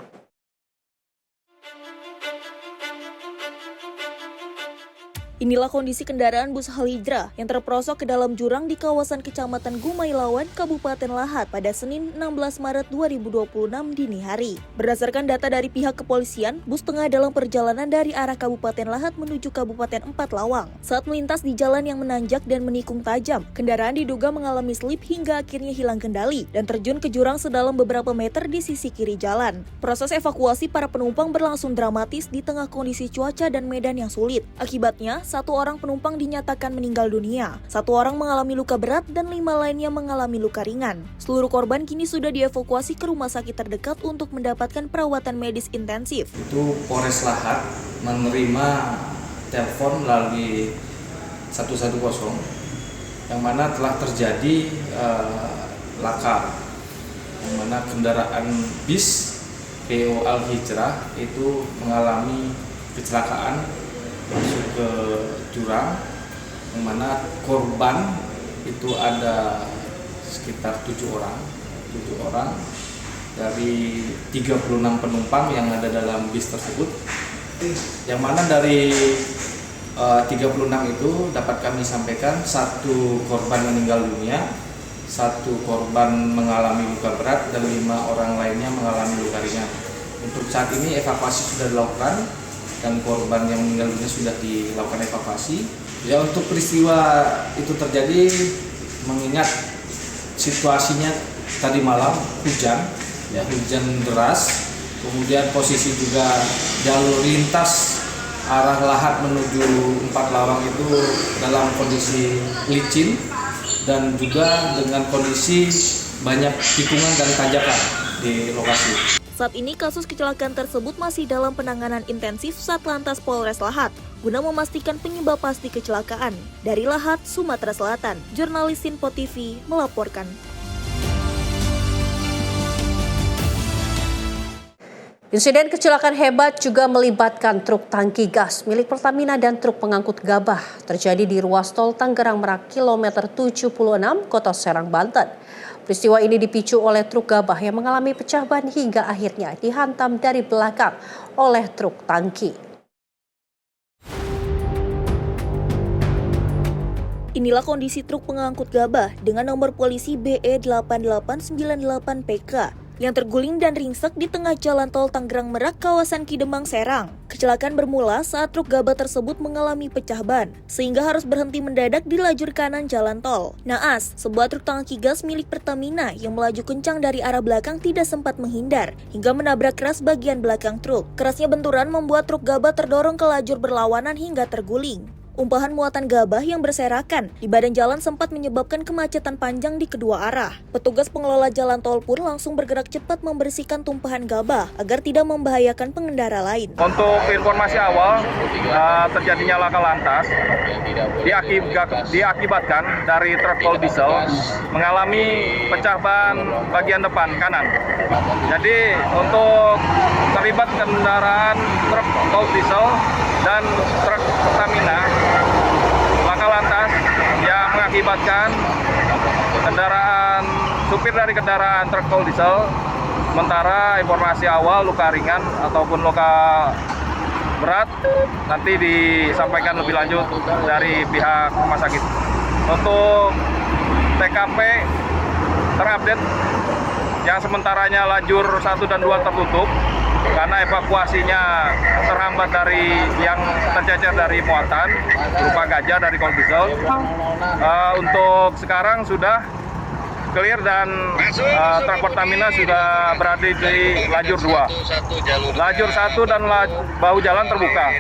Inilah kondisi kendaraan bus Halidra yang terperosok ke dalam jurang di kawasan Kecamatan Gumailawan, Kabupaten Lahat pada Senin 16 Maret 2026 dini hari. Berdasarkan data dari pihak kepolisian, bus tengah dalam perjalanan dari arah Kabupaten Lahat menuju Kabupaten 4 Lawang. Saat melintas di jalan yang menanjak dan menikung tajam, kendaraan diduga mengalami slip hingga akhirnya hilang kendali dan terjun ke jurang sedalam beberapa meter di sisi kiri jalan. Proses evakuasi para penumpang berlangsung dramatis di tengah kondisi cuaca dan medan yang sulit. Akibatnya, 1 orang penumpang dinyatakan meninggal dunia, 1 orang mengalami luka berat dan 5 lainnya mengalami luka ringan. Seluruh korban kini sudah dievakuasi ke rumah sakit terdekat untuk mendapatkan perawatan medis intensif. Itu Polres Lahat menerima telepon melalui 110 yang mana telah terjadi laka, yang mana kendaraan bis PO Al Hijrah itu mengalami kecelakaan masuk ke jurang, yang mana korban itu ada sekitar 7 orang dari 36 penumpang yang ada dalam bis tersebut, yang mana dari 36 itu dapat kami sampaikan 1 korban meninggal dunia, 1 korban mengalami luka berat, dan 5 orang lainnya mengalami luka ringan. Untuk saat ini evakuasi sudah dilakukan dan korban yang meninggal dunia sudah dilakukan evakuasi. Ya, untuk peristiwa itu terjadi mengingat situasinya tadi malam hujan deras, kemudian posisi juga jalur lintas arah Lahat menuju 4 Lawang itu dalam kondisi licin dan juga dengan kondisi banyak tikungan dan tanjakan di lokasi. Saat ini kasus kecelakaan tersebut masih dalam penanganan intensif Satlantas Polres Lahat guna memastikan penyebab pasti kecelakaan. Dari Lahat, Sumatera Selatan, jurnalis Sinpo TV melaporkan. Insiden kecelakaan hebat juga melibatkan truk tangki gas milik Pertamina dan truk pengangkut gabah terjadi di ruas tol Tangerang Merak kilometer 76 Kota Serang, Banten. Peristiwa ini dipicu oleh truk gabah yang mengalami pecah ban hingga akhirnya dihantam dari belakang oleh truk tangki. Inilah kondisi truk pengangkut gabah dengan nomor polisi BE8898PK yang terguling dan ringsek di tengah jalan tol Tangerang Merak, kawasan Kidemang, Serang. Kecelakaan bermula saat truk gabah tersebut mengalami pecah ban, sehingga harus berhenti mendadak di lajur kanan jalan tol. Naas, sebuah truk tangki gas milik Pertamina yang melaju kencang dari arah belakang tidak sempat menghindar, hingga menabrak keras bagian belakang truk. Kerasnya benturan membuat truk gabah terdorong ke lajur berlawanan hingga terguling. Umpahan muatan gabah yang berserakan di badan jalan sempat menyebabkan kemacetan panjang di kedua arah. Petugas pengelola jalan tol pun langsung bergerak cepat membersihkan tumpahan gabah agar tidak membahayakan pengendara lain. Untuk informasi awal, terjadinya laka lantas diakibatkan dari truk tol diesel mengalami pecah ban bagian depan kanan. Jadi untuk terlibat kendaraan truk tol diesel dan truk Pertamina, laka lantas yang mengakibatkan supir dari kendaraan truk tol diesel, sementara informasi awal luka ringan ataupun luka berat nanti disampaikan lebih lanjut dari pihak rumah sakit. Untuk TKP terupdate yang sementaranya lajur 1 dan 2 tertutup karena evakuasinya terhambat dari yang tercecer dari muatan berupa gajah dari tol diesel. Untuk sekarang sudah clear dan truk Pertamina sudah berada di lajur 2. Lajur 1 dan bahu jalan terbuka.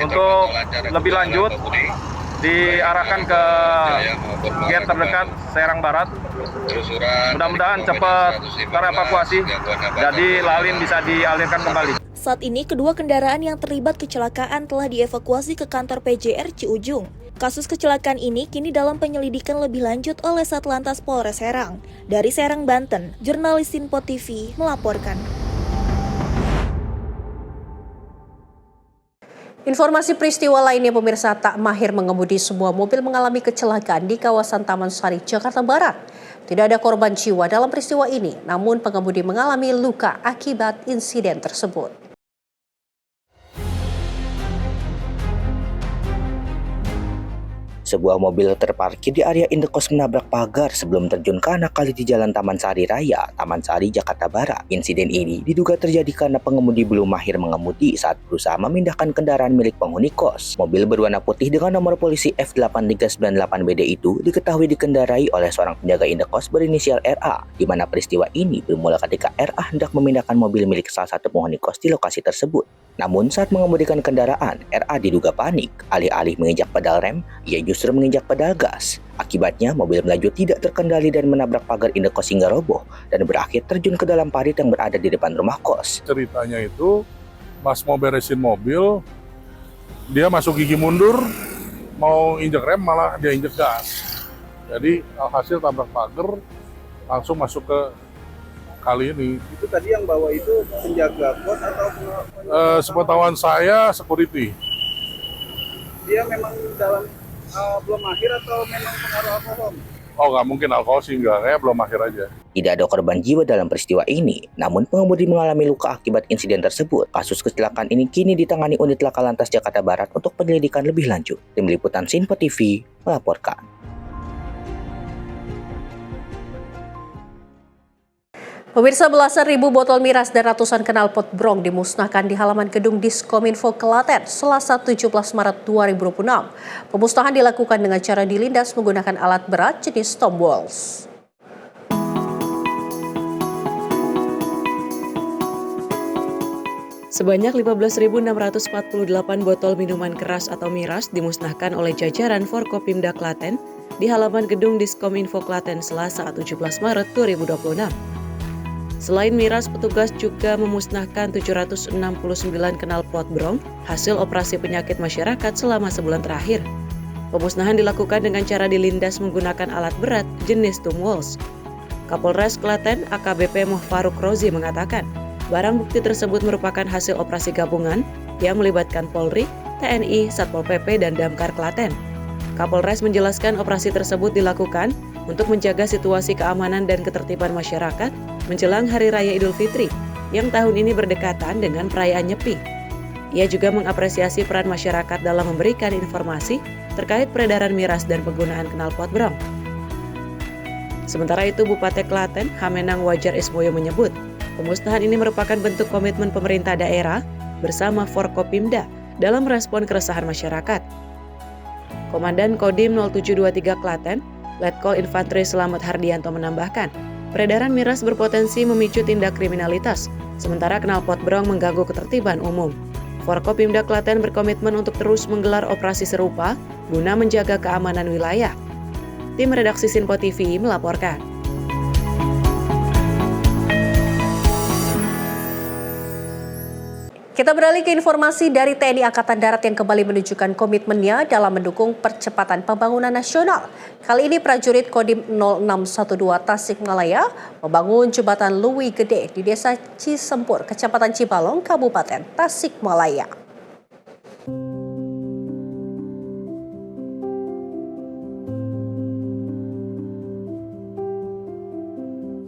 Untuk lebih lanjut diarahkan ke gate terdekat Serang Barat. Mudah-mudahan cepat terevakuasi, jadi lalin bisa dialirkan kembali. Saat ini kedua kendaraan yang terlibat kecelakaan telah dievakuasi ke kantor PJR Ciujung. Kasus kecelakaan ini kini dalam penyelidikan lebih lanjut oleh Satlantas Polres Serang. Dari Serang, Banten, jurnalis Sinpo TV melaporkan. Informasi peristiwa lainnya, pemirsa, tak mahir mengemudi sebuah mobil mengalami kecelakaan di kawasan Taman Sari, Jakarta Barat. Tidak ada korban jiwa dalam peristiwa ini, namun pengemudi mengalami luka akibat insiden tersebut. Sebuah mobil terparkir di area indekos menabrak pagar sebelum terjun ke anak kali di Jalan Taman Sari Raya, Taman Sari, Jakarta Barat. Insiden ini diduga terjadi karena pengemudi belum mahir mengemudi saat berusaha memindahkan kendaraan milik penghuni kos. Mobil berwarna putih dengan nomor polisi F8398BD itu diketahui dikendarai oleh seorang penjaga indekos berinisial RA, di mana peristiwa ini bermula ketika RA hendak memindahkan mobil milik salah satu penghuni kos di lokasi tersebut. Namun saat mengemudikan kendaraan, RA diduga panik. Alih-alih menginjak pedal rem, ia justru menginjak pedal gas. Akibatnya, mobil melaju tidak terkendali dan menabrak pagar indekos hingga roboh dan berakhir terjun ke dalam parit yang berada di depan rumah kos. Ceritanya itu, pas mau beresin mobil, dia masuk gigi mundur, mau injek rem malah dia injek gas. Jadi alhasil tabrak pagar, langsung masuk ke kali ini. Itu tadi yang bawa itu penjaga kos atau Sepengetahuan saya security. dia memang dalam belum akhir atau memang pengaruh alkohol? Oh, nggak mungkin alkohol sih, kayak belum akhir aja. Tidak ada korban jiwa dalam peristiwa ini, namun pengemudi mengalami luka akibat insiden tersebut. Kasus kecelakaan ini kini ditangani unit Laka Lantas Jakarta Barat untuk penyelidikan lebih lanjut. Tim Liputan Sinpo TV melaporkan. Pemirsa, belasan ribu botol miras dan ratusan knalpot brong dimusnahkan di halaman gedung Diskominfo Klaten Selasa 17 Maret 2026. Pemusnahan dilakukan dengan cara dilindas menggunakan alat berat jenis Tom Walls. Sebanyak 15.648 botol minuman keras atau miras dimusnahkan oleh jajaran Forkopimda Klaten di halaman gedung Diskominfo Klaten Selasa 17 Maret 2026. Selain miras, petugas juga memusnahkan 769 knalpot brong hasil operasi penyakit masyarakat selama sebulan terakhir. Pemusnahan dilakukan dengan cara dilindas menggunakan alat berat jenis Tom Walls. Kapolres Klaten AKBP Mohfaruk Rozi mengatakan, barang bukti tersebut merupakan hasil operasi gabungan yang melibatkan Polri, TNI, Satpol PP, dan Damkar Klaten. Kapolres menjelaskan operasi tersebut dilakukan untuk menjaga situasi keamanan dan ketertiban masyarakat menjelang Hari Raya Idul Fitri yang tahun ini berdekatan dengan perayaan Nyepi. Ia juga mengapresiasi peran masyarakat dalam memberikan informasi terkait peredaran miras dan penggunaan knalpot brong. Sementara itu, Bupati Klaten, Hamenang Wajar Ismoyo menyebut, pemusnahan ini merupakan bentuk komitmen pemerintah daerah bersama Forkopimda dalam merespon keresahan masyarakat. Komandan Kodim 0723 Klaten, Letkol Infanteri Selamat Hardianto menambahkan, peredaran miras berpotensi memicu tindak kriminalitas, sementara knalpot brong mengganggu ketertiban umum. Forkopimda Klaten berkomitmen untuk terus menggelar operasi serupa guna menjaga keamanan wilayah. Tim redaksi Sinpo TV melaporkan. Kita beralih ke informasi dari TNI Angkatan Darat yang kembali menunjukkan komitmennya dalam mendukung percepatan pembangunan nasional. Kali ini prajurit Kodim 0612 Tasikmalaya membangun jembatan Luwi Gede di Desa Cisempur, Kecamatan Cibalong, Kabupaten Tasikmalaya.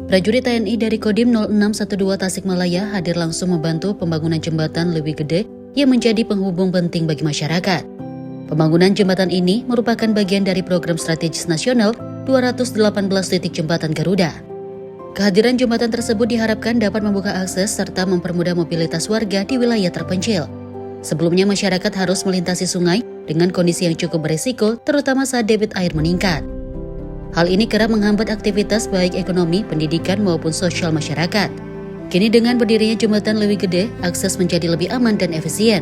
Prajurit TNI dari Kodim 0612 Tasikmalaya hadir langsung membantu pembangunan jembatan Luwi Gede yang menjadi penghubung penting bagi masyarakat. Pembangunan jembatan ini merupakan bagian dari program strategis nasional 218 titik jembatan Garuda. Kehadiran jembatan tersebut diharapkan dapat membuka akses serta mempermudah mobilitas warga di wilayah terpencil. Sebelumnya masyarakat harus melintasi sungai dengan kondisi yang cukup berisiko, terutama saat debit air meningkat. Hal ini kerap menghambat aktivitas baik ekonomi, pendidikan maupun sosial masyarakat. Kini dengan berdirinya jembatan Luwi Gede, akses menjadi lebih aman dan efisien.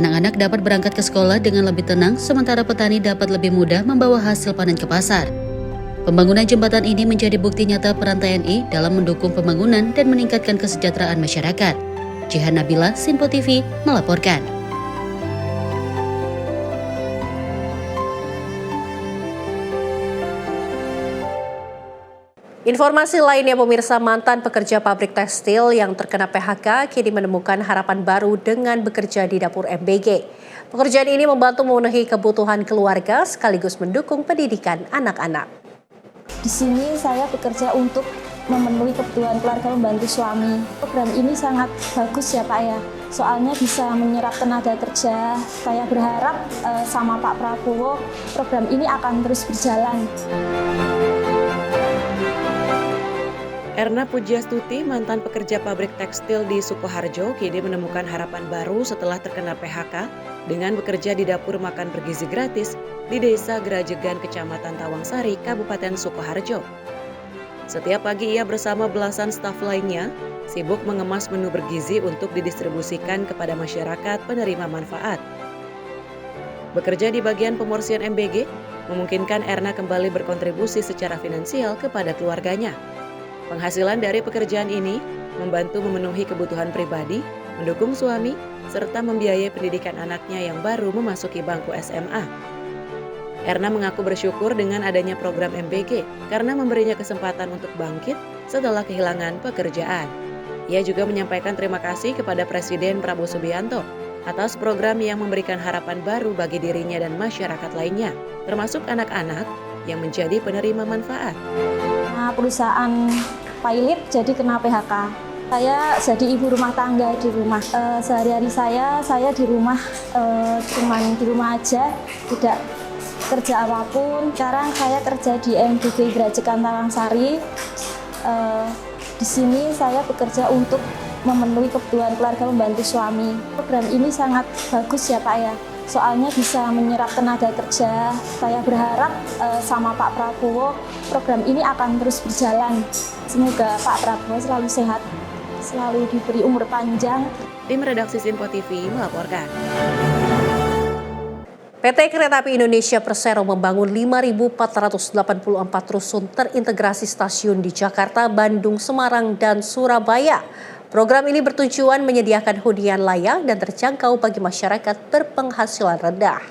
Anak-anak dapat berangkat ke sekolah dengan lebih tenang, sementara petani dapat lebih mudah membawa hasil panen ke pasar. Pembangunan jembatan ini menjadi bukti nyata peran TNI dalam mendukung pembangunan dan meningkatkan kesejahteraan masyarakat. Jihan Nabila, Sinpo TV, melaporkan. Informasi lainnya, pemirsa, mantan pekerja pabrik tekstil yang terkena PHK kini menemukan harapan baru dengan bekerja di dapur MBG. Pekerjaan ini membantu memenuhi kebutuhan keluarga sekaligus mendukung pendidikan anak-anak. Di sini saya bekerja untuk memenuhi kebutuhan keluarga, membantu suami. Program ini sangat bagus ya Pak ya, soalnya bisa menyerap tenaga kerja. Saya berharap sama Pak Prabowo program ini akan terus berjalan. Erna Pujiastuti, mantan pekerja pabrik tekstil di Sukoharjo, kini menemukan harapan baru setelah terkena PHK dengan bekerja di dapur makan bergizi gratis di Desa Gerajegan, Kecamatan Tawangsari, Kabupaten Sukoharjo. Setiap pagi ia bersama belasan staf lainnya sibuk mengemas menu bergizi untuk didistribusikan kepada masyarakat penerima manfaat. Bekerja di bagian pemorsian MBG memungkinkan Erna kembali berkontribusi secara finansial kepada keluarganya. Penghasilan dari pekerjaan ini membantu memenuhi kebutuhan pribadi, mendukung suami, serta membiayai pendidikan anaknya yang baru memasuki bangku SMA. Erna mengaku bersyukur dengan adanya program MBG karena memberinya kesempatan untuk bangkit setelah kehilangan pekerjaan. Ia juga menyampaikan terima kasih kepada Presiden Prabowo Subianto atas program yang memberikan harapan baru bagi dirinya dan masyarakat lainnya, termasuk anak-anak yang menjadi penerima manfaat. Perusahaan pilot jadi kena PHK. Saya jadi ibu rumah tangga di rumah. Sehari-hari saya di rumah, cuman di rumah aja, tidak kerja apapun. Sekarang saya kerja di MDG Grajekan Talangsari. Di sini saya bekerja untuk memenuhi kebutuhan keluarga, membantu suami. Program ini sangat bagus ya Pak ya. Soalnya bisa menyerap tenaga kerja. Saya berharap sama Pak Prabowo program ini akan terus berjalan. Semoga Pak Prabowo selalu sehat, selalu diberi umur panjang. Tim redaksi Sinpo TV melaporkan. PT Kereta Api Indonesia Persero membangun 5.484 rusun terintegrasi stasiun di Jakarta, Bandung, Semarang, dan Surabaya. Program ini bertujuan menyediakan hunian layak dan terjangkau bagi masyarakat berpenghasilan rendah.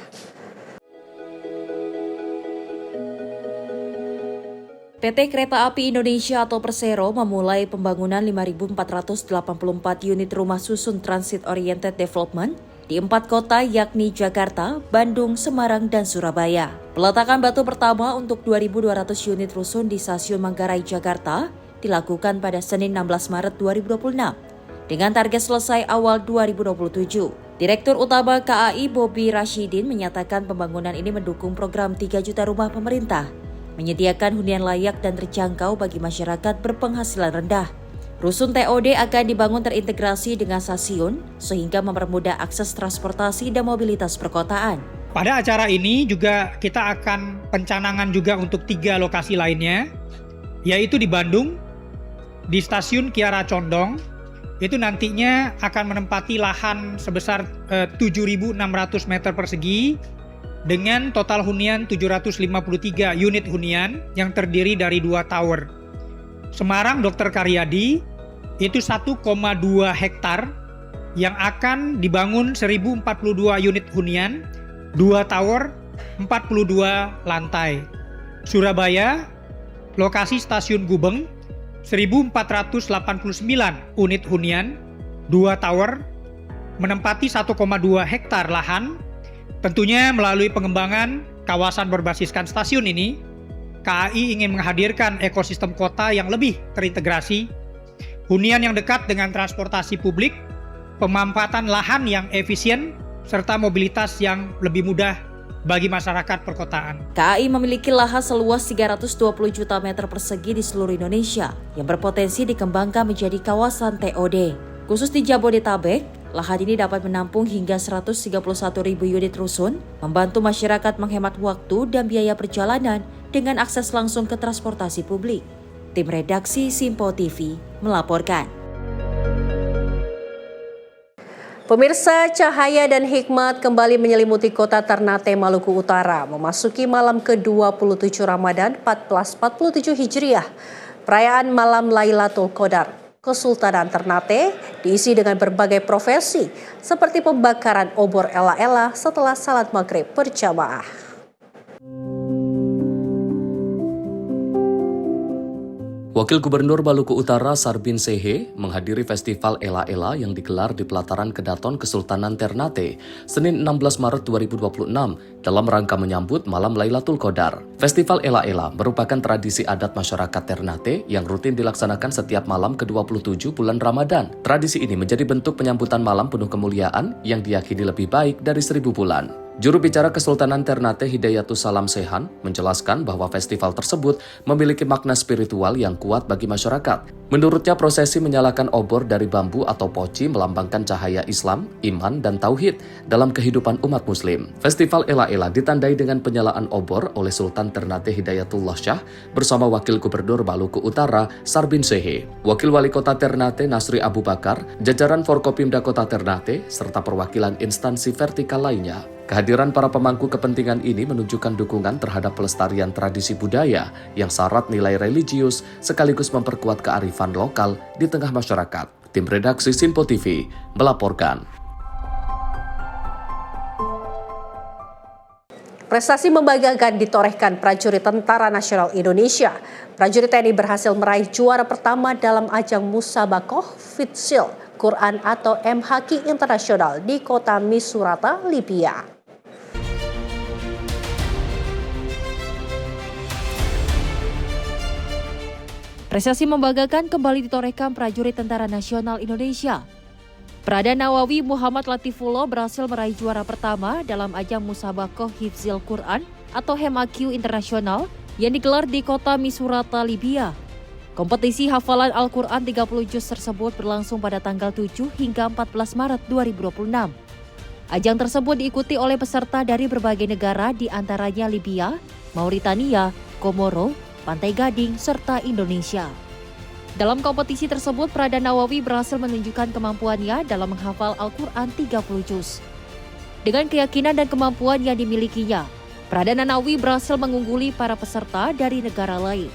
PT Kereta Api Indonesia atau Persero memulai pembangunan 5.484 unit rumah susun Transit Oriented Development di 4 kota yakni Jakarta, Bandung, Semarang, dan Surabaya. Peletakan batu pertama untuk 2.200 unit rusun di Stasiun Manggarai, Jakarta dilakukan pada Senin 16 Maret 2026 dengan target selesai awal 2027. Direktur Utama KAI Bobi Rashidin menyatakan pembangunan ini mendukung program 3 juta rumah pemerintah, menyediakan hunian layak dan terjangkau bagi masyarakat berpenghasilan rendah. Rusun TOD akan dibangun terintegrasi dengan stasiun sehingga mempermudah akses transportasi dan mobilitas perkotaan. Pada acara ini juga kita akan pencanangan juga untuk 3 lokasi lainnya, yaitu di Bandung, di Stasiun Kiara Condong, itu nantinya akan menempati lahan sebesar 7.600 meter persegi dengan total hunian 753 unit hunian yang terdiri dari 2 tower. Semarang Dr. Karyadi itu 1,2 hektar yang akan dibangun 1042 unit hunian, 2 tower, 42 lantai. Surabaya, lokasi Stasiun Gubeng, 1.489 unit hunian, 2 tower, menempati 1,2 hektar lahan. Tentunya melalui pengembangan kawasan berbasiskan stasiun ini, KAI ingin menghadirkan ekosistem kota yang lebih terintegrasi, hunian yang dekat dengan transportasi publik, pemanfaatan lahan yang efisien, serta mobilitas yang lebih mudah bagi masyarakat perkotaan. KAI memiliki lahan seluas 320 juta meter persegi di seluruh Indonesia yang berpotensi dikembangkan menjadi kawasan TOD. Khusus di Jabodetabek, lahan ini dapat menampung hingga 131.000 unit rusun, membantu masyarakat menghemat waktu dan biaya perjalanan dengan akses langsung ke transportasi publik. Tim redaksi Sinpo TV melaporkan. Pemirsa, cahaya dan hikmat kembali menyelimuti kota Ternate, Maluku Utara, memasuki malam ke-27 Ramadan 1447 Hijriah. Perayaan malam Lailatul Qadar Kesultanan Ternate diisi dengan berbagai profesi seperti pembakaran obor ela-ela setelah salat maghrib berjamaah. Wakil Gubernur Maluku Utara Sarbin Sehe menghadiri festival Ela-Ela yang digelar di pelataran Kedaton Kesultanan Ternate, Senin 16 Maret 2026 dalam rangka menyambut Malam Lailatul Qadar. Festival Ela-Ela merupakan tradisi adat masyarakat Ternate yang rutin dilaksanakan setiap malam ke-27 bulan Ramadan. Tradisi ini menjadi bentuk penyambutan malam penuh kemuliaan yang diyakini lebih baik dari 1000 bulan. Juru bicara Kesultanan Ternate Hidayatus Salam Sehan menjelaskan bahwa festival tersebut memiliki makna spiritual yang kuat bagi masyarakat. Menurutnya, prosesi menyalakan obor dari bambu atau poci melambangkan cahaya Islam, iman, dan tauhid dalam kehidupan umat muslim. Festival Ela-Ela ditandai dengan penyalaan obor oleh Sultan Ternate Hidayatullah Shah bersama Wakil Gubernur Maluku Utara Sarbin Sehe, Wakil Wali Kota Ternate Nasri Abu Bakar, jajaran Forkopimda Kota Ternate, serta perwakilan instansi vertikal lainnya. Kehadiran para pemangku kepentingan ini menunjukkan dukungan terhadap pelestarian tradisi budaya yang syarat nilai religius sekaligus memperkuat kearifan lokal di tengah masyarakat. Tim redaksi Sinpo TV melaporkan. Prestasi membanggakan ditorehkan prajurit Tentara Nasional Indonesia. Prajurit TNI berhasil meraih juara pertama dalam ajang Musabakoh Hifdzil Quran atau MHQ Internasional di kota Misurata, Libya. Prestasi membanggakan kembali ditorehkan prajurit Tentara Nasional Indonesia. Prada Nawawi Muhammad Latifullah berhasil meraih juara pertama dalam ajang Musabakoh Hifdzil Quran atau MHQ Internasional yang digelar di kota Misurata, Libya. Kompetisi hafalan Al-Quran 30 juz tersebut berlangsung pada tanggal 7 hingga 14 Maret 2026. Ajang tersebut diikuti oleh peserta dari berbagai negara di antaranya Libya, Mauritania, Komoro, Pantai Gading, serta Indonesia. Dalam kompetisi tersebut, Prada Nawawi berhasil menunjukkan kemampuannya dalam menghafal Al-Quran 30 juz. Dengan keyakinan dan kemampuan yang dimilikinya, Prada Nawawi berhasil mengungguli para peserta dari negara lain.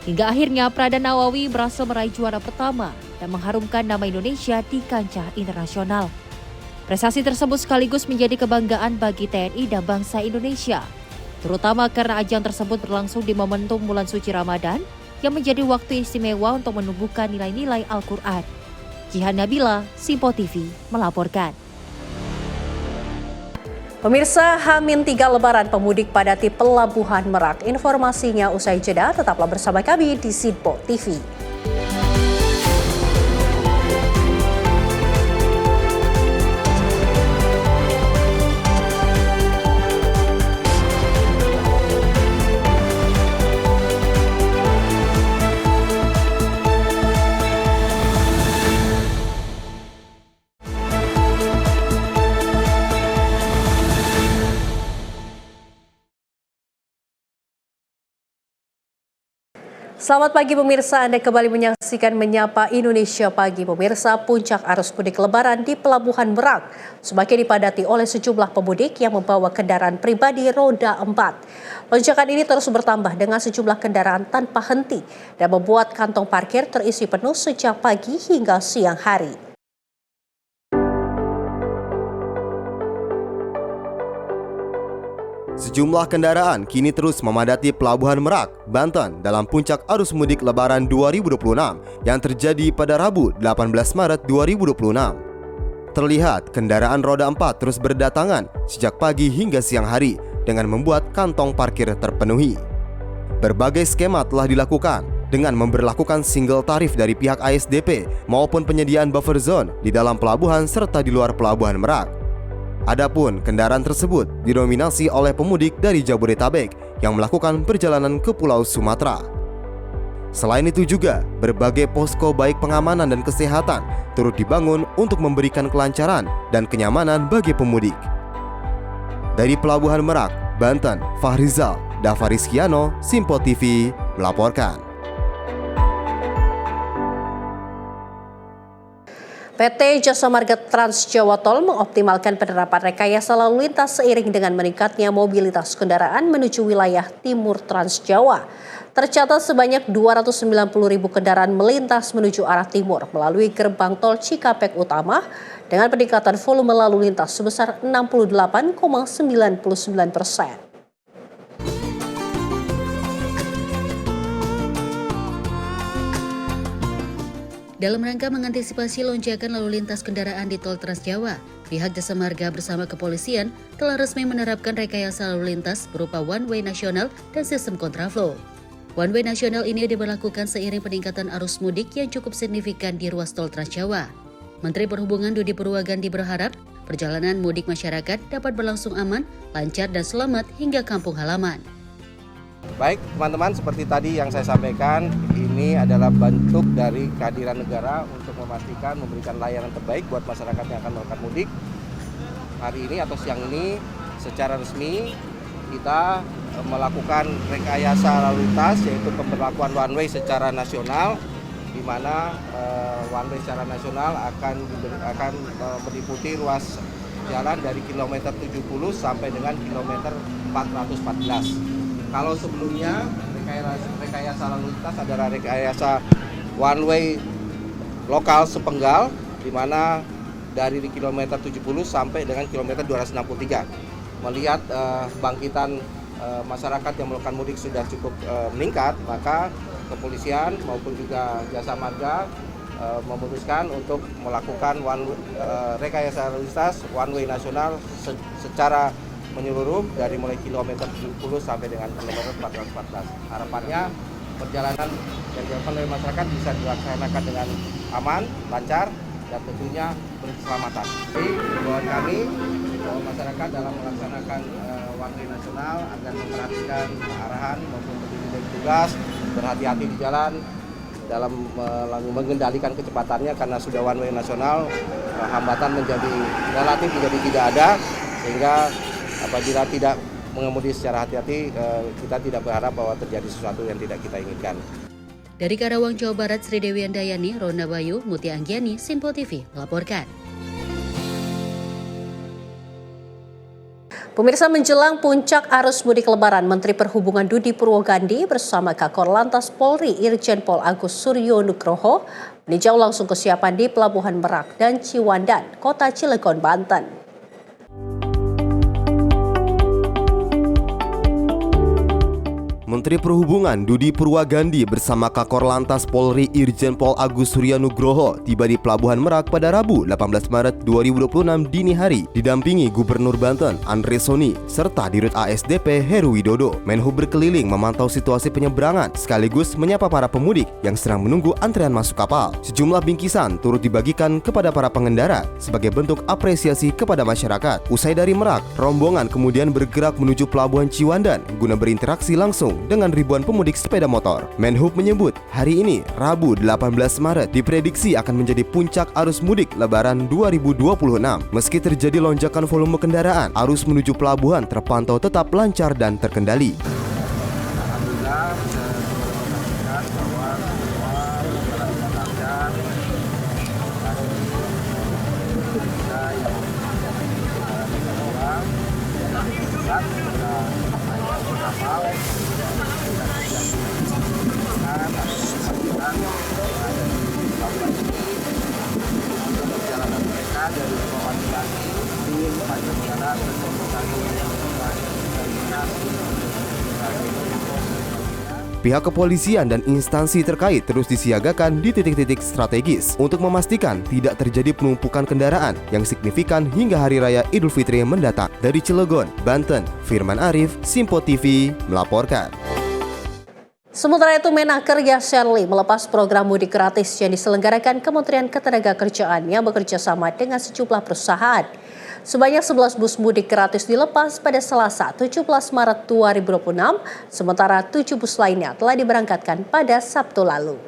Hingga akhirnya Prada Nawawi berhasil meraih juara pertama dan mengharumkan nama Indonesia di kancah internasional. Prestasi tersebut sekaligus menjadi kebanggaan bagi TNI dan bangsa Indonesia, terutama karena ajang tersebut berlangsung di momentum bulan suci Ramadan yang menjadi waktu istimewa untuk menumbuhkan nilai-nilai Al-Quran. Jihan Nabila, Simpo TV, melaporkan. Pemirsa, H-3 Lebaran pemudik padati Pelabuhan Merak. Informasinya usai jeda, tetaplah bersama kami di Simpo TV. Selamat pagi pemirsa, Anda kembali menyaksikan Menyapa Indonesia Pagi. Pemirsa, puncak arus mudik Lebaran di Pelabuhan Merak semakin dipadati oleh sejumlah pemudik yang membawa kendaraan pribadi roda 4. Lonjakan ini terus bertambah dengan sejumlah kendaraan tanpa henti dan membuat kantong parkir terisi penuh sejak pagi hingga siang hari. Sejumlah kendaraan kini terus memadati Pelabuhan Merak, Banten dalam puncak arus mudik Lebaran 2026 yang terjadi pada Rabu 18 Maret 2026. Terlihat kendaraan roda 4 terus berdatangan sejak pagi hingga siang hari dengan membuat kantong parkir terpenuhi. Berbagai skema telah dilakukan dengan memberlakukan single tarif dari pihak ASDP maupun penyediaan buffer zone di dalam pelabuhan serta di luar Pelabuhan Merak. Adapun kendaraan tersebut didominasi oleh pemudik dari Jabodetabek yang melakukan perjalanan ke Pulau Sumatera. Selain itu juga, berbagai posko baik pengamanan dan kesehatan turut dibangun untuk memberikan kelancaran dan kenyamanan bagi pemudik. Dari Pelabuhan Merak, Banten, Fahrizal, Dava Rizkiano, Simpo TV melaporkan. PT Jasa Marga Trans Jawa Tol mengoptimalkan penerapan rekayasa lalu lintas seiring dengan meningkatnya mobilitas kendaraan menuju wilayah timur Trans Jawa. Tercatat sebanyak 290.000 kendaraan melintas menuju arah timur melalui gerbang tol Cikampek Utama dengan peningkatan volume lalu lintas sebesar 68,99%. Dalam rangka mengantisipasi lonjakan lalu lintas kendaraan di Tol Trans Jawa, pihak Jasa Marga bersama kepolisian telah resmi menerapkan rekayasa lalu lintas berupa one-way nasional dan sistem kontraflow. One-way nasional ini diberlakukan seiring peningkatan arus mudik yang cukup signifikan di ruas Tol Trans Jawa. Menteri Perhubungan Dudi Purwagandi berharap perjalanan mudik masyarakat dapat berlangsung aman, lancar dan selamat hingga kampung halaman. Baik teman-teman, seperti tadi yang saya sampaikan, ini adalah bentuk dari kehadiran negara untuk memastikan memberikan layanan terbaik buat masyarakat yang akan melakukan mudik. Hari ini atau siang ini secara resmi kita melakukan rekayasa lalu lintas, yaitu pemberlakuan one way secara nasional, di mana one way secara nasional akan meliputi ruas jalan dari kilometer 70 sampai dengan kilometer 414. Kalau sebelumnya rekayasa lalu lintas adalah rekayasa one way lokal sepenggal, di mana dari kilometer 70 sampai dengan kilometer 263. melihat bangkitan masyarakat yang melakukan mudik sudah cukup meningkat, maka kepolisian maupun juga jasa marga memutuskan untuk melakukan rekayasa lalu lintas one way nasional secara menyeluruh dari mulai kilometer 70 sampai dengan kilometer 414. Harapannya perjalanan yang dilakukan oleh masyarakat bisa dilaksanakan dengan aman, lancar, dan tentunya berkeselamatan. Jadi, himbauan kami bahwa masyarakat dalam melaksanakan one way nasional agar memperhatikan arahan maupun petunjuk dari petugas, berhati-hati di jalan dalam mengendalikan kecepatannya karena sudah one way nasional, hambatan relatif menjadi tidak ada, sehingga apabila tidak mengemudi secara hati-hati, kita tidak berharap bahwa terjadi sesuatu yang tidak kita inginkan. Dari Karawang, Jawa Barat, Sri Dewi Andayani, Ronda Bayu, Mutia Anggiani, Sinpo TV melaporkan. Pemirsa, menjelang puncak arus mudik Lebaran, Menteri Perhubungan Dudi Purwogandi bersama Kakor Lantas Polri Irjen Pol Agus Suryo Nugroho meninjau langsung kesiapan di Pelabuhan Merak dan Ciwandan, Kota Cilegon, Banten. Menteri Perhubungan Dudi Purwogandi bersama Kakor Lantas Polri Irjen Pol Agus Suryo Nugroho tiba di Pelabuhan Merak pada Rabu 18 Maret 2026 dini hari didampingi Gubernur Banten Andre Soni serta Dirut ASDP Heru Widodo. Menhub berkeliling memantau situasi penyeberangan sekaligus menyapa para pemudik yang sedang menunggu antrean masuk kapal. Sejumlah bingkisan turut dibagikan kepada para pengendara sebagai bentuk apresiasi kepada masyarakat. Usai dari Merak, rombongan kemudian bergerak menuju Pelabuhan Ciwandan guna berinteraksi langsung dengan ribuan pemudik sepeda motor. Menhub menyebut hari ini, Rabu 18 Maret, diprediksi akan menjadi puncak arus mudik Lebaran 2026. Meski terjadi lonjakan volume kendaraan, arus menuju pelabuhan terpantau tetap lancar dan terkendali. Alhamdulillah, bisa memastikan bahwa semua berjalan lancar. Kita yang orang yang kapal perjalanan mereka dari Bawaslu di Panjang Pihak kepolisian dan instansi terkait terus disiagakan di titik-titik strategis untuk memastikan tidak terjadi penumpukan kendaraan yang signifikan hingga Hari Raya Idul Fitri mendatang. Dari Cilegon, Banten, Firman Arif, Sinpo TV melaporkan. Sementara itu, Menaker Yasserli melepas program mudik gratis yang diselenggarakan Kementerian Ketenagakerjaan yang bekerja sama dengan sejumlah perusahaan. Sebanyak 11 bus mudik gratis dilepas pada Selasa 17 Maret 2026, sementara 7 bus lainnya telah diberangkatkan pada Sabtu lalu.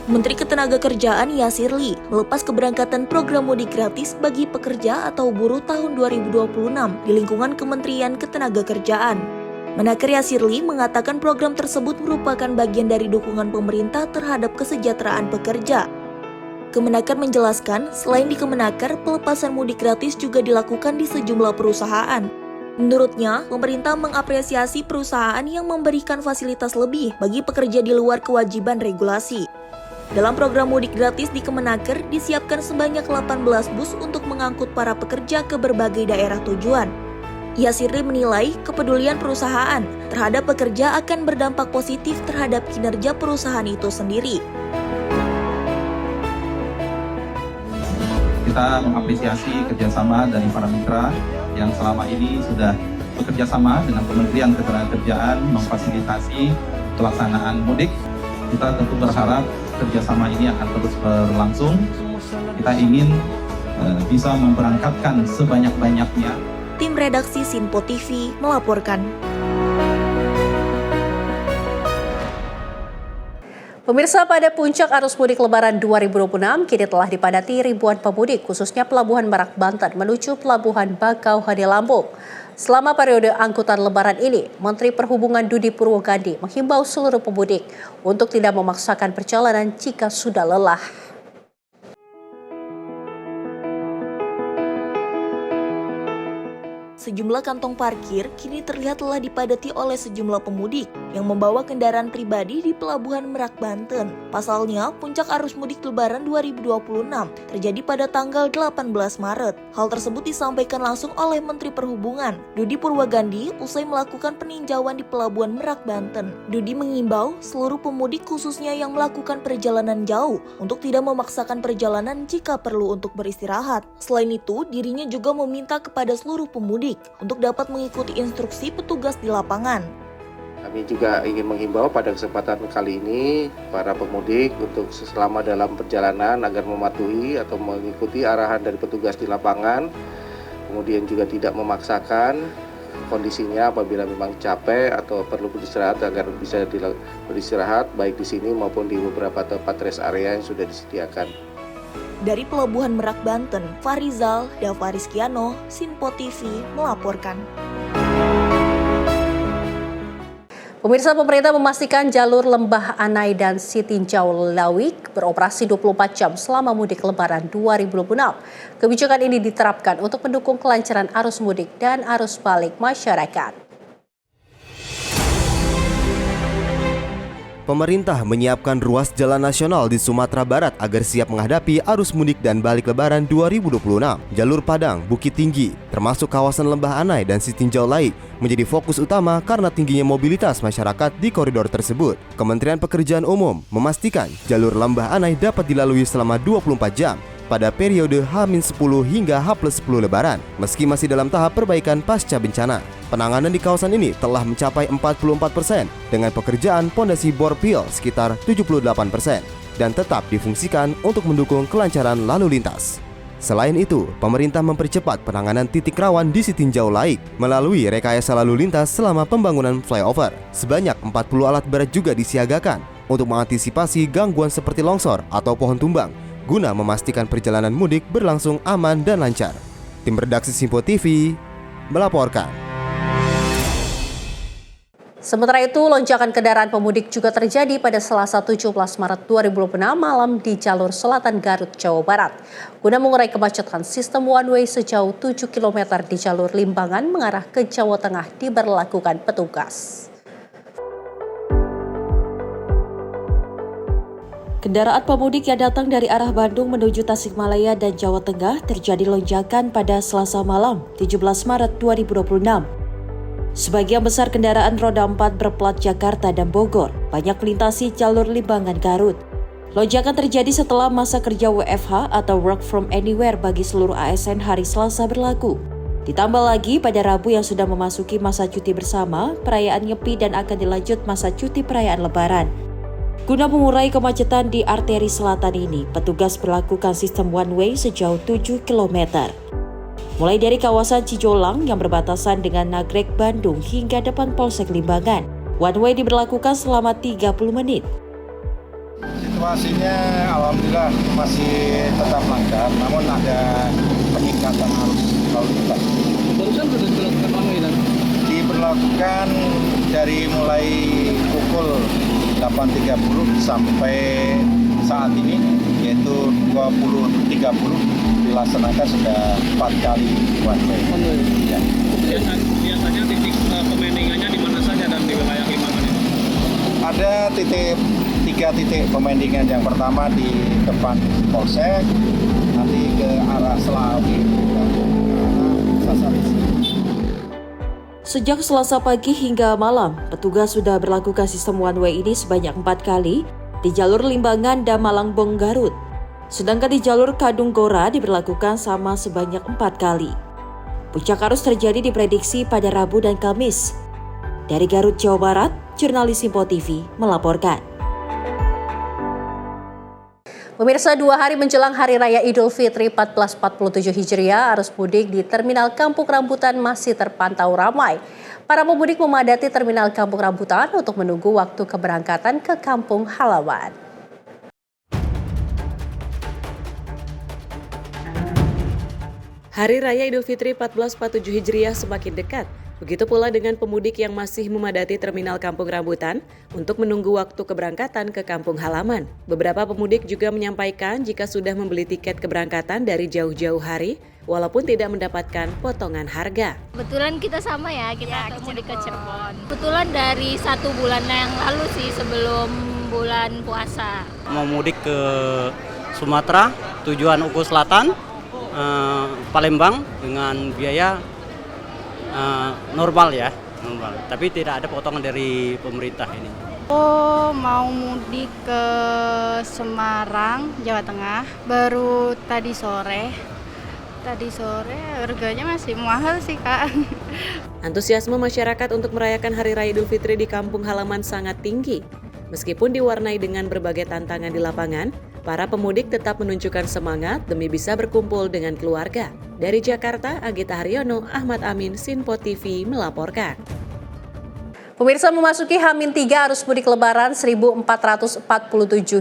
Menteri Ketenagakerjaan Yasserli melepas keberangkatan program mudik gratis bagi pekerja atau buruh tahun 2026 di lingkungan Kementerian Ketenagakerjaan. Menaker Yasserli mengatakan program tersebut merupakan bagian dari dukungan pemerintah terhadap kesejahteraan pekerja. Kemenaker menjelaskan, selain di Kemenaker, pelepasan mudik gratis juga dilakukan di sejumlah perusahaan. Menurutnya, pemerintah mengapresiasi perusahaan yang memberikan fasilitas lebih bagi pekerja di luar kewajiban regulasi. Dalam program mudik gratis di Kemenaker, disiapkan sebanyak 18 bus untuk mengangkut para pekerja ke berbagai daerah tujuan. Yasserli menilai kepedulian perusahaan terhadap pekerja akan berdampak positif terhadap kinerja perusahaan itu sendiri. Kita mengapresiasi kerjasama dari para mitra yang selama ini sudah bekerja sama dengan Kementerian Ketenagakerjaan memfasilitasi pelaksanaan mudik. Kita tentu berharap kerjasama ini akan terus berlangsung. Kita ingin bisa memberangkatkan sebanyak-banyaknya. Tim redaksi Sinpo TV melaporkan. Pemirsa, pada puncak arus mudik Lebaran 2026 kini telah dipadati ribuan pemudik, khususnya Pelabuhan Merak, Banten menuju Pelabuhan Bakauheni, Lampung. Selama periode angkutan Lebaran ini, Menteri Perhubungan Dudi Purwogandi menghimbau seluruh pemudik untuk tidak memaksakan perjalanan jika sudah lelah. Sejumlah kantong parkir kini terlihat telah dipadati oleh sejumlah pemudik yang membawa kendaraan pribadi di Pelabuhan Merak, Banten. Pasalnya, puncak arus mudik Lebaran 2026 terjadi pada tanggal 18 Maret. Hal tersebut disampaikan langsung oleh Menteri Perhubungan, Dudi Purwagandi, usai melakukan peninjauan di Pelabuhan Merak, Banten. Dudi mengimbau seluruh pemudik khususnya yang melakukan perjalanan jauh untuk tidak memaksakan perjalanan jika perlu untuk beristirahat. Selain itu, dirinya juga meminta kepada seluruh pemudik untuk dapat mengikuti instruksi petugas di lapangan. Kami juga ingin menghimbau pada kesempatan kali ini para pemudik untuk selama dalam perjalanan agar mematuhi atau mengikuti arahan dari petugas di lapangan, kemudian juga tidak memaksakan kondisinya apabila memang capek atau perlu beristirahat agar bisa beristirahat baik di sini maupun di beberapa tempat rest area yang sudah disediakan. Dari Pelabuhan Merak, Banten, Farizal Davariskiano, Sinpo TV melaporkan. Pemirsa, pemerintah memastikan jalur Lembah Anai dan Sitinjau Lawik beroperasi 24 jam selama mudik Lebaran 2026. Kebijakan ini diterapkan untuk mendukung kelancaran arus mudik dan arus balik masyarakat. Pemerintah menyiapkan ruas jalan nasional di Sumatera Barat agar siap menghadapi arus mudik dan balik Lebaran 2026. Jalur Padang, Bukit Tinggi, termasuk kawasan Lembah Anai dan Sitinjau Lawik menjadi fokus utama karena tingginya mobilitas masyarakat di koridor tersebut. Kementerian Pekerjaan Umum memastikan jalur Lembah Anai dapat dilalui selama 24 jam pada periode H-10 hingga H+10 Lebaran, meski masih dalam tahap perbaikan pasca bencana. Penanganan di kawasan ini telah mencapai 44% dengan pekerjaan pondasi bor pil sekitar 78% dan tetap difungsikan untuk mendukung kelancaran lalu lintas. Selain itu, pemerintah mempercepat penanganan titik rawan di Sitinjau Lawik melalui rekayasa lalu lintas selama pembangunan flyover. Sebanyak 40 alat berat juga disiagakan untuk mengantisipasi gangguan seperti longsor atau pohon tumbang guna memastikan perjalanan mudik berlangsung aman dan lancar. Tim redaksi Sinpo TV melaporkan. Sementara itu, lonjakan kendaraan pemudik juga terjadi pada Selasa 17 Maret 2026 malam di jalur selatan Garut, Jawa Barat. Guna mengurai kemacetan, sistem one way sejauh 7 km di jalur Limbangan mengarah ke Jawa Tengah diberlakukan petugas. Kendaraan pemudik yang datang dari arah Bandung menuju Tasikmalaya dan Jawa Tengah terjadi lonjakan pada Selasa malam 17 Maret 2026. Sebagian besar kendaraan roda 4 berplat Jakarta dan Bogor banyak melintasi jalur Limbangan Garut. Lonjakan terjadi setelah masa kerja WFH atau Work from Anywhere bagi seluruh ASN hari Selasa berlaku. Ditambah lagi pada Rabu yang sudah memasuki masa cuti bersama, perayaan Nyepi dan akan dilanjut masa cuti perayaan Lebaran. Guna mengurai kemacetan di arteri selatan ini, petugas berlakukan sistem one way sejauh 7 km. Mulai dari kawasan Cijolang yang berbatasan dengan Nagrek, Bandung hingga depan Polsek Limbangan. One way diberlakukan selama 30 menit. Situasinya alhamdulillah masih tetap lancar, namun ada peningkatan arus lalu lintas. Barusan sudah diberlakukan one way, diberlakukan dari mulai pukul 8.30 sampai saat ini, yaitu 20.30 dilaksanakan sudah 4 kali one way. Ya. Biasanya titik pemendingannya di mana saja dan di wilayah Limbangan itu? Ada 3 titik pemendingan. Yang pertama di depan Polsek, nanti ke arah Selawi dan ke arah Sasarisi. Sejak Selasa pagi hingga malam, petugas sudah berlakukan sistem one way ini sebanyak 4 kali di jalur Limbangan dan Malangbong Garut. Sedangkan di jalur Kadung Gora diberlakukan sama sebanyak 4 kali. Puncak arus terjadi diprediksi pada Rabu dan Kamis. Dari Garut, Jawa Barat, jurnalis Sinpo TV melaporkan. Pemirsa, 2 hari menjelang Hari Raya Idul Fitri 1447 Hijriah, arus mudik di Terminal Kampung Rambutan masih terpantau ramai. Para pemudik memadati Terminal Kampung Rambutan untuk menunggu waktu keberangkatan ke kampung halaman. Hari Raya Idul Fitri 1447 Hijriah semakin dekat. Begitu pula dengan pemudik yang masih memadati terminal Kampung Rambutan untuk menunggu waktu keberangkatan ke kampung halaman. Beberapa pemudik juga menyampaikan jika sudah membeli tiket keberangkatan dari jauh-jauh hari, walaupun tidak mendapatkan potongan harga. Kebetulan kita sama ya, kita mudik ke Cirebon. Kebetulan dari 1 bulan yang lalu sih, sebelum bulan puasa. Mau mudik ke Sumatera, tujuan Uku Selatan, Palembang dengan biaya normal ya, normal. Tapi tidak ada potongan dari pemerintah ini. Oh, mau mudik ke Semarang, Jawa Tengah, baru tadi sore. Tadi sore harganya masih mahal sih, Kak. Antusiasme masyarakat untuk merayakan Hari Raya Idul Fitri di kampung halaman sangat tinggi. Meskipun diwarnai dengan berbagai tantangan di lapangan, para pemudik tetap menunjukkan semangat demi bisa berkumpul dengan keluarga. Dari Jakarta, Agita Haryono, Ahmad Amin, Sinpo TV melaporkan. Pemirsa, memasuki H-3 arus mudik Lebaran 1447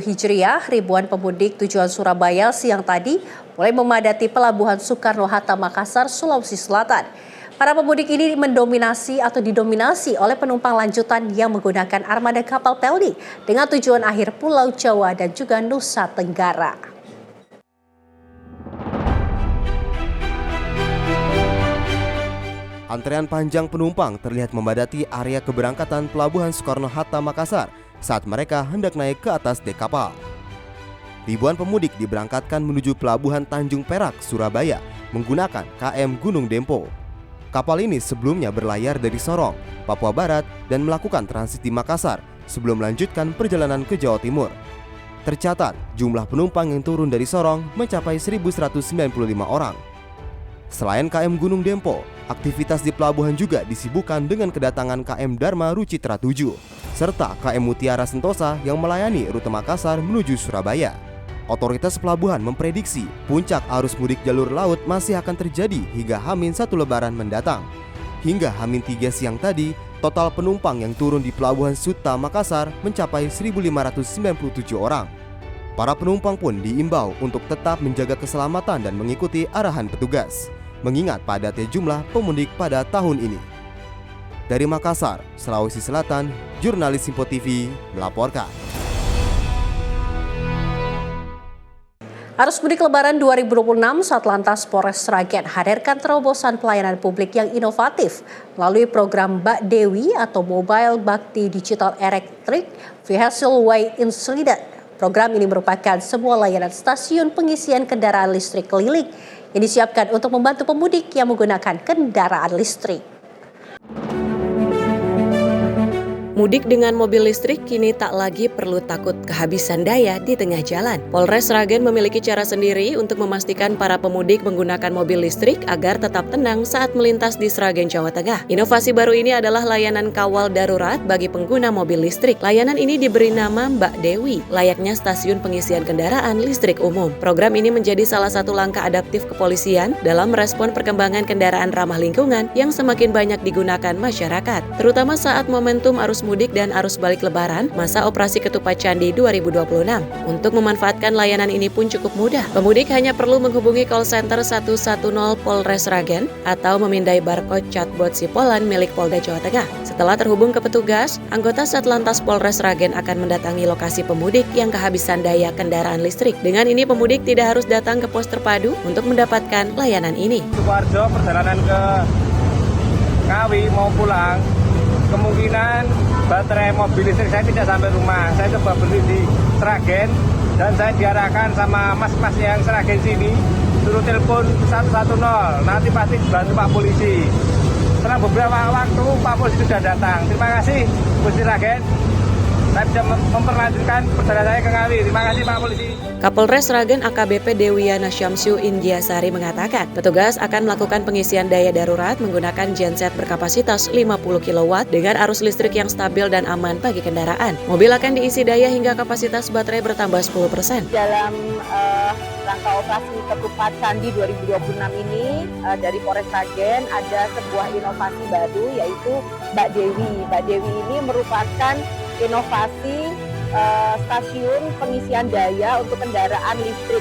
Hijriah, ribuan pemudik tujuan Surabaya siang tadi mulai memadati Pelabuhan Soekarno-Hatta, Makassar, Sulawesi Selatan. Para pemudik ini didominasi oleh penumpang lanjutan yang menggunakan armada kapal Pelni dengan tujuan akhir Pulau Jawa dan juga Nusa Tenggara. Antrean panjang penumpang terlihat memadati area keberangkatan Pelabuhan Soekarno-Hatta, Makassar saat mereka hendak naik ke atas dek kapal. Ribuan pemudik diberangkatkan menuju Pelabuhan Tanjung Perak, Surabaya menggunakan KM Gunung Dempo. Kapal ini sebelumnya berlayar dari Sorong, Papua Barat dan melakukan transit di Makassar sebelum melanjutkan perjalanan ke Jawa Timur. Tercatat, jumlah penumpang yang turun dari Sorong mencapai 1.195 orang. Selain KM Gunung Dempo, aktivitas di pelabuhan juga disibukkan dengan kedatangan KM Dharma Rucitra 7 serta KM Mutiara Sentosa yang melayani rute Makassar menuju Surabaya. Otoritas pelabuhan memprediksi puncak arus mudik jalur laut masih akan terjadi hingga H-1 Lebaran mendatang. Hingga H-3 siang tadi, total penumpang yang turun di Pelabuhan Suta Makassar mencapai 1.597 orang. Para penumpang pun diimbau untuk tetap menjaga keselamatan dan mengikuti arahan petugas, mengingat padatnya jumlah pemudik pada tahun ini. Dari Makassar, Sulawesi Selatan, jurnalis Sinpo TV melaporkan. Arus mudik Lebaran 2026, Satlantas Polres Sragen hadirkan terobosan pelayanan publik yang inovatif melalui program Mbak Dewi atau Mobile Bakti Digital Electric Vehicle Way Incident. Program ini merupakan sebuah layanan stasiun pengisian kendaraan listrik keliling yang disiapkan untuk membantu pemudik yang menggunakan kendaraan listrik. Mudik dengan mobil listrik kini tak lagi perlu takut kehabisan daya di tengah jalan. Polres Sragen memiliki cara sendiri untuk memastikan para pemudik menggunakan mobil listrik agar tetap tenang saat melintas di Sragen, Jawa Tengah. Inovasi baru ini adalah layanan kawal darurat bagi pengguna mobil listrik. Layanan ini diberi nama Mbak Dewi, layaknya stasiun pengisian kendaraan listrik umum. Program ini menjadi salah satu langkah adaptif kepolisian dalam merespon perkembangan kendaraan ramah lingkungan yang semakin banyak digunakan masyarakat, terutama saat momentum arus mudik dan arus balik Lebaran masa operasi Ketupat Candi 2026. Untuk memanfaatkan layanan ini pun cukup mudah. Pemudik hanya perlu menghubungi call center 110 Polres Sragen atau memindai barcode chatbot Sipolan milik Polda Jawa Tengah. Setelah terhubung ke petugas, anggota Satlantas Polres Sragen akan mendatangi lokasi pemudik yang kehabisan daya kendaraan listrik. Dengan ini pemudik tidak harus datang ke pos terpadu untuk mendapatkan layanan ini. Sukoharjo perjalanan ke Ngawi mau pulang, kemungkinan baterai mobil listrik saya tidak sampai rumah. Saya coba beli di Sragen dan saya diarahkan sama mas-mas yang Sragen sini suruh telepon 110, nanti pasti bantu Pak Polisi. Setelah beberapa waktu Pak Polisi sudah datang. Terima kasih Polisi Sragen. Saya bisa memperlanjutkan perjalanan saya ke Ngawi. Terima kasih Pak Polisi. Kapolres Sragen AKBP Dewiana Syamsu Indiasari mengatakan, petugas akan melakukan pengisian daya darurat menggunakan genset berkapasitas 50 kW dengan arus listrik yang stabil dan aman bagi kendaraan. Mobil akan diisi daya hingga kapasitas baterai bertambah 10%. Dalam rangka operasi Ketupat Candi 2026 ini dari Polres Sragen ada sebuah inovasi baru yaitu Mbak Dewi. Mbak Dewi ini merupakan inovasi stasiun pengisian daya untuk kendaraan listrik.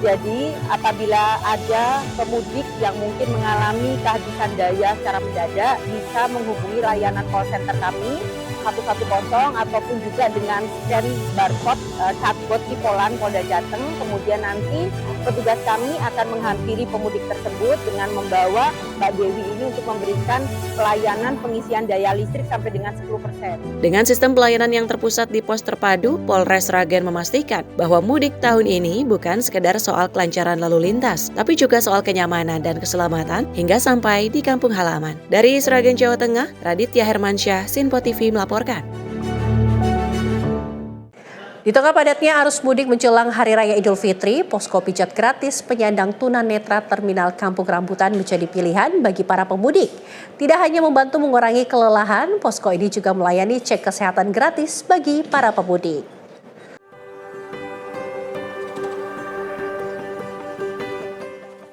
Jadi apabila ada pemudik yang mungkin mengalami kehabisan daya secara mendadak, bisa menghubungi layanan call center kami 110 ataupun juga dengan scan barcode chatbot Cipolan Polda Jateng. Kemudian nanti petugas kami akan menghampiri pemudik tersebut dengan membawa Mbak Dewi ini untuk memberikan pelayanan pengisian daya listrik sampai dengan 10%. Dengan sistem pelayanan yang terpusat di pos terpadu, Polres Sragen memastikan bahwa mudik tahun ini bukan sekedar soal kelancaran lalu lintas, tapi juga soal kenyamanan dan keselamatan hingga sampai di kampung halaman. Dari Sragen, Jawa Tengah, Raditya Hermansyah, Sinpo TV melaporkan. Di tengah padatnya arus mudik menjelang Hari Raya Idul Fitri, posko pijat gratis penyandang tunanetra Terminal Kampung Rambutan menjadi pilihan bagi para pemudik. Tidak hanya membantu mengurangi kelelahan, posko ini juga melayani cek kesehatan gratis bagi para pemudik.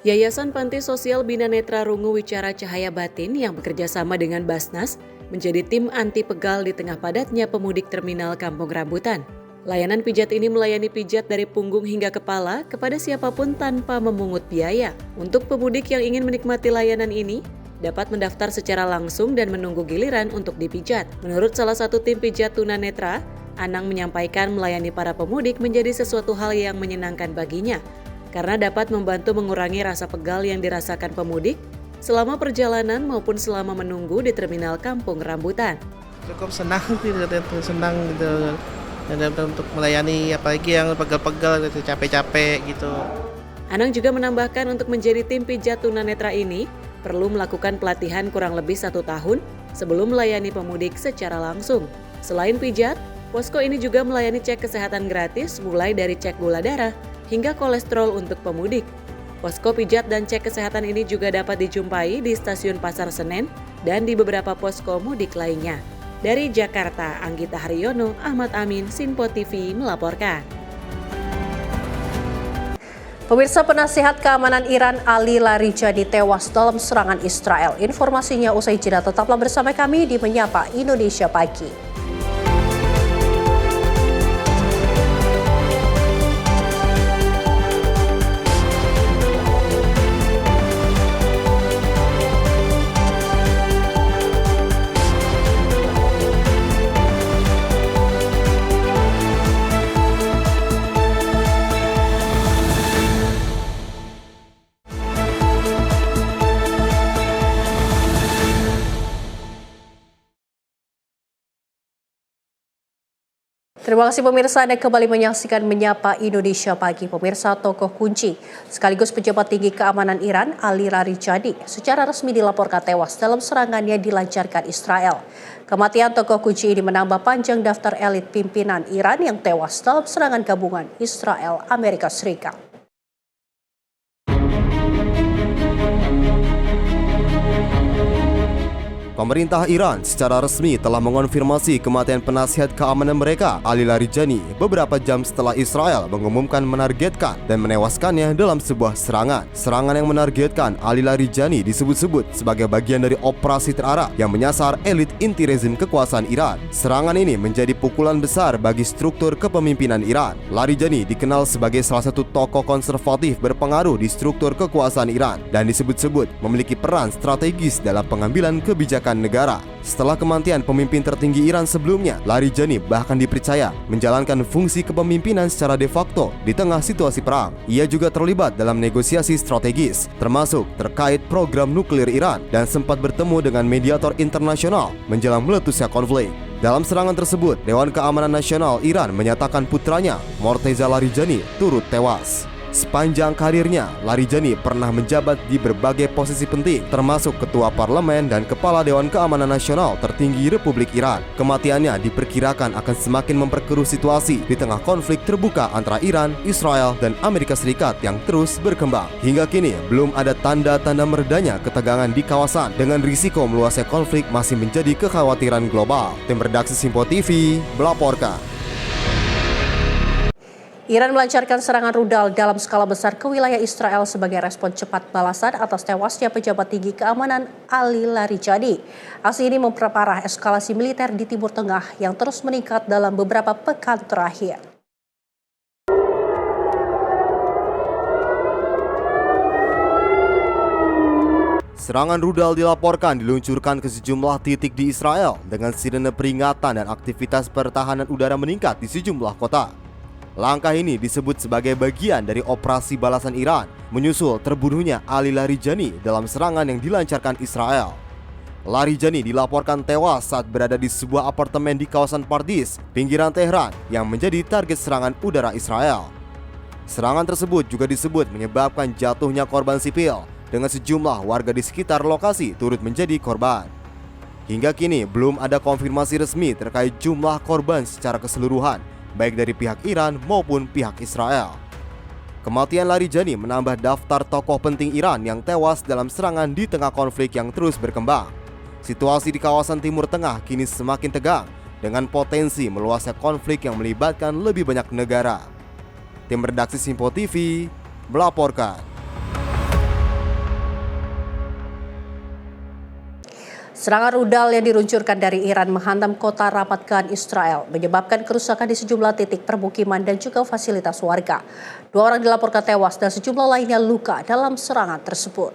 Yayasan Panti Sosial Bina Netra Rungu Wicara Cahaya Batin yang bekerja sama dengan Basnas menjadi tim anti pegal di tengah padatnya pemudik Terminal Kampung Rambutan. Layanan pijat ini melayani pijat dari punggung hingga kepala kepada siapapun tanpa memungut biaya. Untuk pemudik yang ingin menikmati layanan ini, dapat mendaftar secara langsung dan menunggu giliran untuk dipijat. Menurut salah satu tim pijat tunanetra, Anang menyampaikan melayani para pemudik menjadi sesuatu hal yang menyenangkan baginya, karena dapat membantu mengurangi rasa pegal yang dirasakan pemudik selama perjalanan maupun selama menunggu di Terminal Kampung Rambutan. Cukup senang gitu. Dan untuk melayani apalagi yang pegal-pegal gitu, capek-capek gitu. Anang juga menambahkan untuk menjadi tim pijat tunanetra ini perlu melakukan pelatihan kurang lebih 1 tahun sebelum melayani pemudik secara langsung. Selain pijat, posko ini juga melayani cek kesehatan gratis mulai dari cek gula darah hingga kolesterol untuk pemudik. Posko pijat dan cek kesehatan ini juga dapat dijumpai di Stasiun Pasar Senen dan di beberapa posko mudik lainnya. Dari Jakarta, Anggita Haryono, Ahmad Amin, Sinpo TV melaporkan. Pemirsa, penasihat keamanan Iran Ali Larijani tewas dalam serangan Israel. Informasinya usai jeda, tetaplah bersama kami di Menyapa Indonesia Pagi. Terima kasih pemirsa, Anda kembali menyaksikan Menyapa Indonesia Pagi. Pemirsa, tokoh kunci sekaligus pejabat tinggi keamanan Iran Ali Larijani secara resmi dilaporkan tewas dalam serangan yang dilancarkan Israel. Kematian tokoh kunci ini menambah panjang daftar elit pimpinan Iran yang tewas dalam serangan gabungan Israel Amerika Serikat. Pemerintah Iran secara resmi telah mengonfirmasi kematian penasihat keamanan mereka, Ali Larijani, beberapa jam setelah Israel mengumumkan menargetkan dan menewaskannya dalam sebuah serangan. Serangan yang menargetkan Ali Larijani disebut-sebut sebagai bagian dari operasi terarah yang menyasar elit inti rezim kekuasaan Iran. Serangan ini menjadi pukulan besar bagi struktur kepemimpinan Iran. Larijani dikenal sebagai salah satu tokoh konservatif berpengaruh di struktur kekuasaan Iran dan disebut-sebut memiliki peran strategis dalam pengambilan kebijakan negara. Setelah kematian pemimpin tertinggi Iran sebelumnya, Larijani bahkan dipercaya menjalankan fungsi kepemimpinan secara de facto di tengah situasi perang. Ia juga terlibat dalam negosiasi strategis, termasuk terkait program nuklir Iran dan sempat bertemu dengan mediator internasional menjelang meletusnya konflik. Dalam serangan tersebut, Dewan Keamanan Nasional Iran menyatakan putranya, Morteza Larijani, turut tewas. Sepanjang karirnya, Larijani pernah menjabat di berbagai posisi penting, termasuk Ketua Parlemen dan Kepala Dewan Keamanan Nasional tertinggi Republik Iran. Kematiannya diperkirakan akan semakin memperkeruh situasi di tengah konflik terbuka antara Iran, Israel, dan Amerika Serikat yang terus berkembang. Hingga kini, belum ada tanda-tanda meredanya ketegangan di kawasan dengan risiko meluasnya konflik masih menjadi kekhawatiran global. Tim redaksi Sinpo TV melaporkan. Iran melancarkan serangan rudal dalam skala besar ke wilayah Israel sebagai respon cepat balasan atas tewasnya pejabat tinggi keamanan Ali Larijani. Aksi ini memperparah eskalasi militer di Timur Tengah yang terus meningkat dalam beberapa pekan terakhir. Serangan rudal dilaporkan diluncurkan ke sejumlah titik di Israel dengan sirene peringatan dan aktivitas pertahanan udara meningkat di sejumlah kota. Langkah ini disebut sebagai bagian dari operasi balasan Iran menyusul terbunuhnya Ali Larijani dalam serangan yang dilancarkan Israel. Larijani dilaporkan tewas saat berada di sebuah apartemen di kawasan Pardis, pinggiran Tehran yang menjadi target serangan udara Israel. Serangan tersebut juga disebut menyebabkan jatuhnya korban sipil, dengan sejumlah warga di sekitar lokasi turut menjadi korban. Hingga kini belum ada konfirmasi resmi terkait jumlah korban secara keseluruhan, baik dari pihak Iran maupun pihak Israel. Kematian Larijani menambah daftar tokoh penting Iran yang tewas dalam serangan di tengah konflik yang terus berkembang. Situasi di kawasan Timur Tengah kini semakin tegang dengan potensi meluasnya konflik yang melibatkan lebih banyak negara. Tim redaksi Simpo TV melaporkan. Serangan rudal yang diluncurkan dari Iran menghantam kota Ramat Gan, Israel, menyebabkan kerusakan di sejumlah titik permukiman dan juga fasilitas warga. 2 orang dilaporkan tewas dan sejumlah lainnya luka dalam serangan tersebut.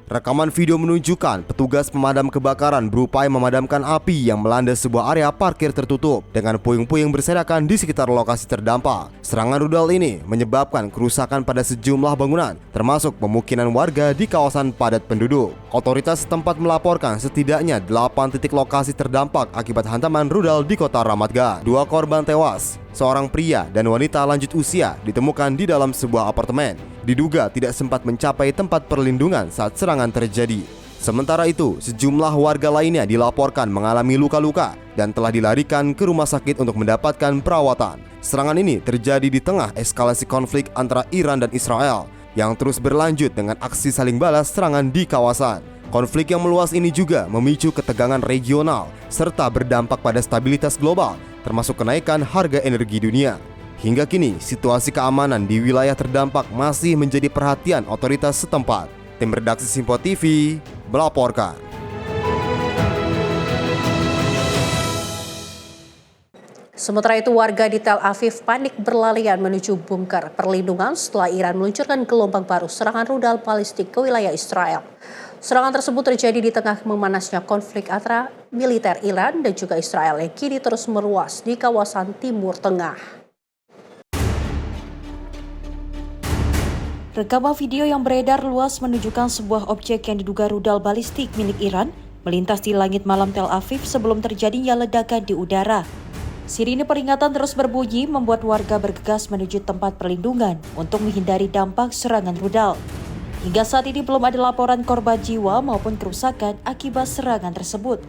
Rekaman video menunjukkan petugas pemadam kebakaran berupaya memadamkan api yang melanda sebuah area parkir tertutup dengan puing-puing berserakan di sekitar lokasi terdampak. Serangan rudal ini menyebabkan kerusakan pada sejumlah bangunan, termasuk pemukiman warga di kawasan padat penduduk. Otoritas setempat melaporkan setidaknya 8 titik lokasi terdampak akibat hantaman rudal di kota Ramat Gan. 2 korban tewas, seorang pria dan wanita lanjut usia ditemukan di dalam sebuah apartemen. Diduga tidak sempat mencapai tempat perlindungan saat serangan terjadi. Sementara itu, sejumlah warga lainnya dilaporkan mengalami luka-luka dan telah dilarikan ke rumah sakit untuk mendapatkan perawatan. Serangan ini terjadi di tengah eskalasi konflik antara Iran dan Israel yang terus berlanjut dengan aksi saling balas serangan di kawasan. Konflik yang meluas ini juga memicu ketegangan regional serta berdampak pada stabilitas global, termasuk kenaikan harga energi dunia. Hingga kini, situasi keamanan di wilayah terdampak masih menjadi perhatian otoritas setempat. Tim redaksi Simpo TV melaporkan. Sementara itu, warga di Tel Aviv panik berlarian menuju bunker perlindungan setelah Iran meluncurkan gelombang baru serangan rudal balistik ke wilayah Israel. Serangan tersebut terjadi di tengah memanasnya konflik antara militer Iran dan juga Israel yang kini terus meluas di kawasan Timur Tengah. Rekaman video yang beredar luas menunjukkan sebuah objek yang diduga rudal balistik milik Iran melintas di langit malam Tel Aviv sebelum terjadinya ledakan di udara. Sirine peringatan terus berbunyi membuat warga bergegas menuju tempat perlindungan untuk menghindari dampak serangan rudal. Hingga saat ini belum ada laporan korban jiwa maupun kerusakan akibat serangan tersebut.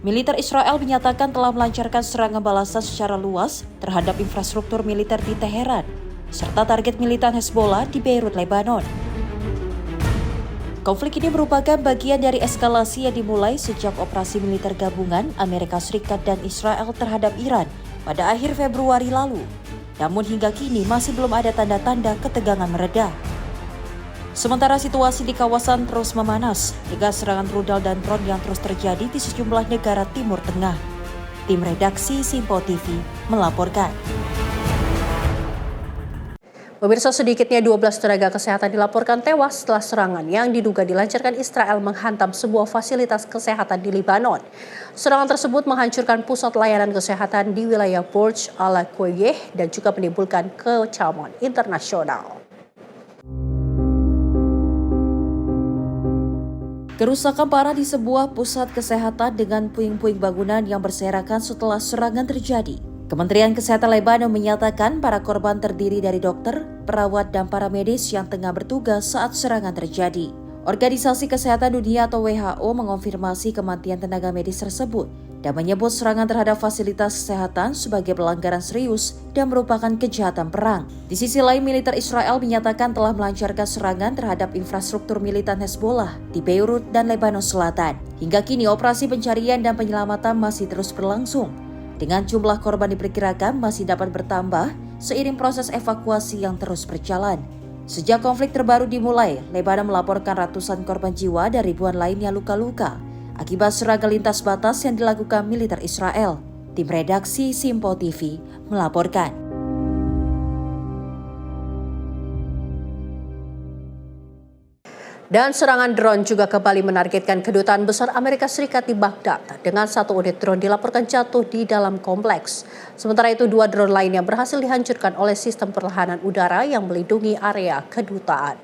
Militer Israel menyatakan telah melancarkan serangan balasan secara luas terhadap infrastruktur militer di Teheran, serta target militan Hezbollah di Beirut, Lebanon. Konflik ini merupakan bagian dari eskalasi yang dimulai sejak operasi militer gabungan Amerika Serikat dan Israel terhadap Iran pada akhir Februari lalu. Namun hingga kini masih belum ada tanda-tanda ketegangan mereda. Sementara situasi di kawasan terus memanas dengan serangan rudal dan drone yang terus terjadi di sejumlah negara Timur Tengah. Tim redaksi Simpo TV melaporkan. Pemirsa, sedikitnya 12 tenaga kesehatan dilaporkan tewas setelah serangan yang diduga dilancarkan Israel menghantam sebuah fasilitas kesehatan di Lebanon. Serangan tersebut menghancurkan pusat layanan kesehatan di wilayah Burj Al Qoyeh dan juga menimbulkan kecaman internasional. Kerusakan parah di sebuah pusat kesehatan dengan puing-puing bangunan yang berserakan setelah serangan terjadi. Kementerian Kesehatan Lebanon menyatakan para korban terdiri dari dokter, perawat, dan para medis yang tengah bertugas saat serangan terjadi. Organisasi Kesehatan Dunia atau WHO mengonfirmasi kematian tenaga medis tersebut dan menyebut serangan terhadap fasilitas kesehatan sebagai pelanggaran serius dan merupakan kejahatan perang. Di sisi lain, militer Israel menyatakan telah melancarkan serangan terhadap infrastruktur militan Hezbollah di Beirut dan Lebanon Selatan. Hingga kini, operasi pencarian dan penyelamatan masih terus berlangsung, dengan jumlah korban diperkirakan masih dapat bertambah seiring proses evakuasi yang terus berjalan. Sejak konflik terbaru dimulai, Lebanon melaporkan ratusan korban jiwa dan ribuan lainnya luka-luka akibat serangan lintas batas yang dilakukan militer Israel. Tim redaksi Simpo TV melaporkan. Dan serangan drone juga kembali menargetkan Kedutaan Besar Amerika Serikat di Baghdad dengan 1 unit drone dilaporkan jatuh di dalam kompleks. Sementara itu 2 drone lainnya berhasil dihancurkan oleh sistem pertahanan udara yang melindungi area kedutaan.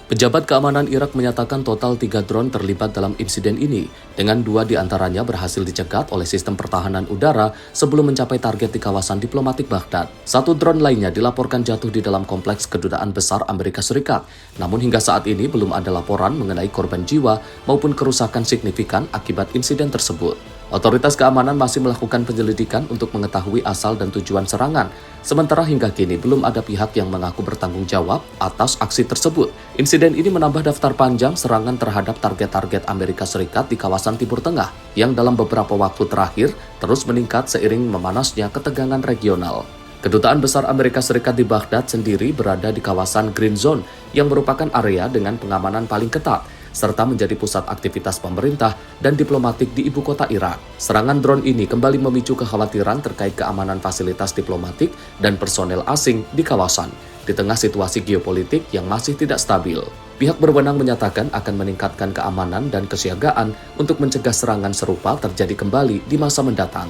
Pejabat keamanan Irak menyatakan total 3 drone terlibat dalam insiden ini, dengan 2 diantaranya berhasil dicegat oleh sistem pertahanan udara sebelum mencapai target di kawasan diplomatik Baghdad. 1 drone lainnya dilaporkan jatuh di dalam kompleks Kedutaan Besar Amerika Serikat. Namun hingga saat ini belum ada laporan mengenai korban jiwa maupun kerusakan signifikan akibat insiden tersebut. Otoritas keamanan masih melakukan penyelidikan untuk mengetahui asal dan tujuan serangan. Sementara hingga kini belum ada pihak yang mengaku bertanggung jawab atas aksi tersebut. Insiden ini menambah daftar panjang serangan terhadap target-target Amerika Serikat di kawasan Timur Tengah yang dalam beberapa waktu terakhir terus meningkat seiring memanasnya ketegangan regional. Kedutaan Besar Amerika Serikat di Baghdad sendiri berada di kawasan Green Zone yang merupakan area dengan pengamanan paling ketat, serta menjadi pusat aktivitas pemerintah dan diplomatik di ibu kota Irak. Serangan drone ini kembali memicu kekhawatiran terkait keamanan fasilitas diplomatik dan personel asing di kawasan, di tengah situasi geopolitik yang masih tidak stabil. Pihak berwenang menyatakan akan meningkatkan keamanan dan kesiagaan untuk mencegah serangan serupa terjadi kembali di masa mendatang.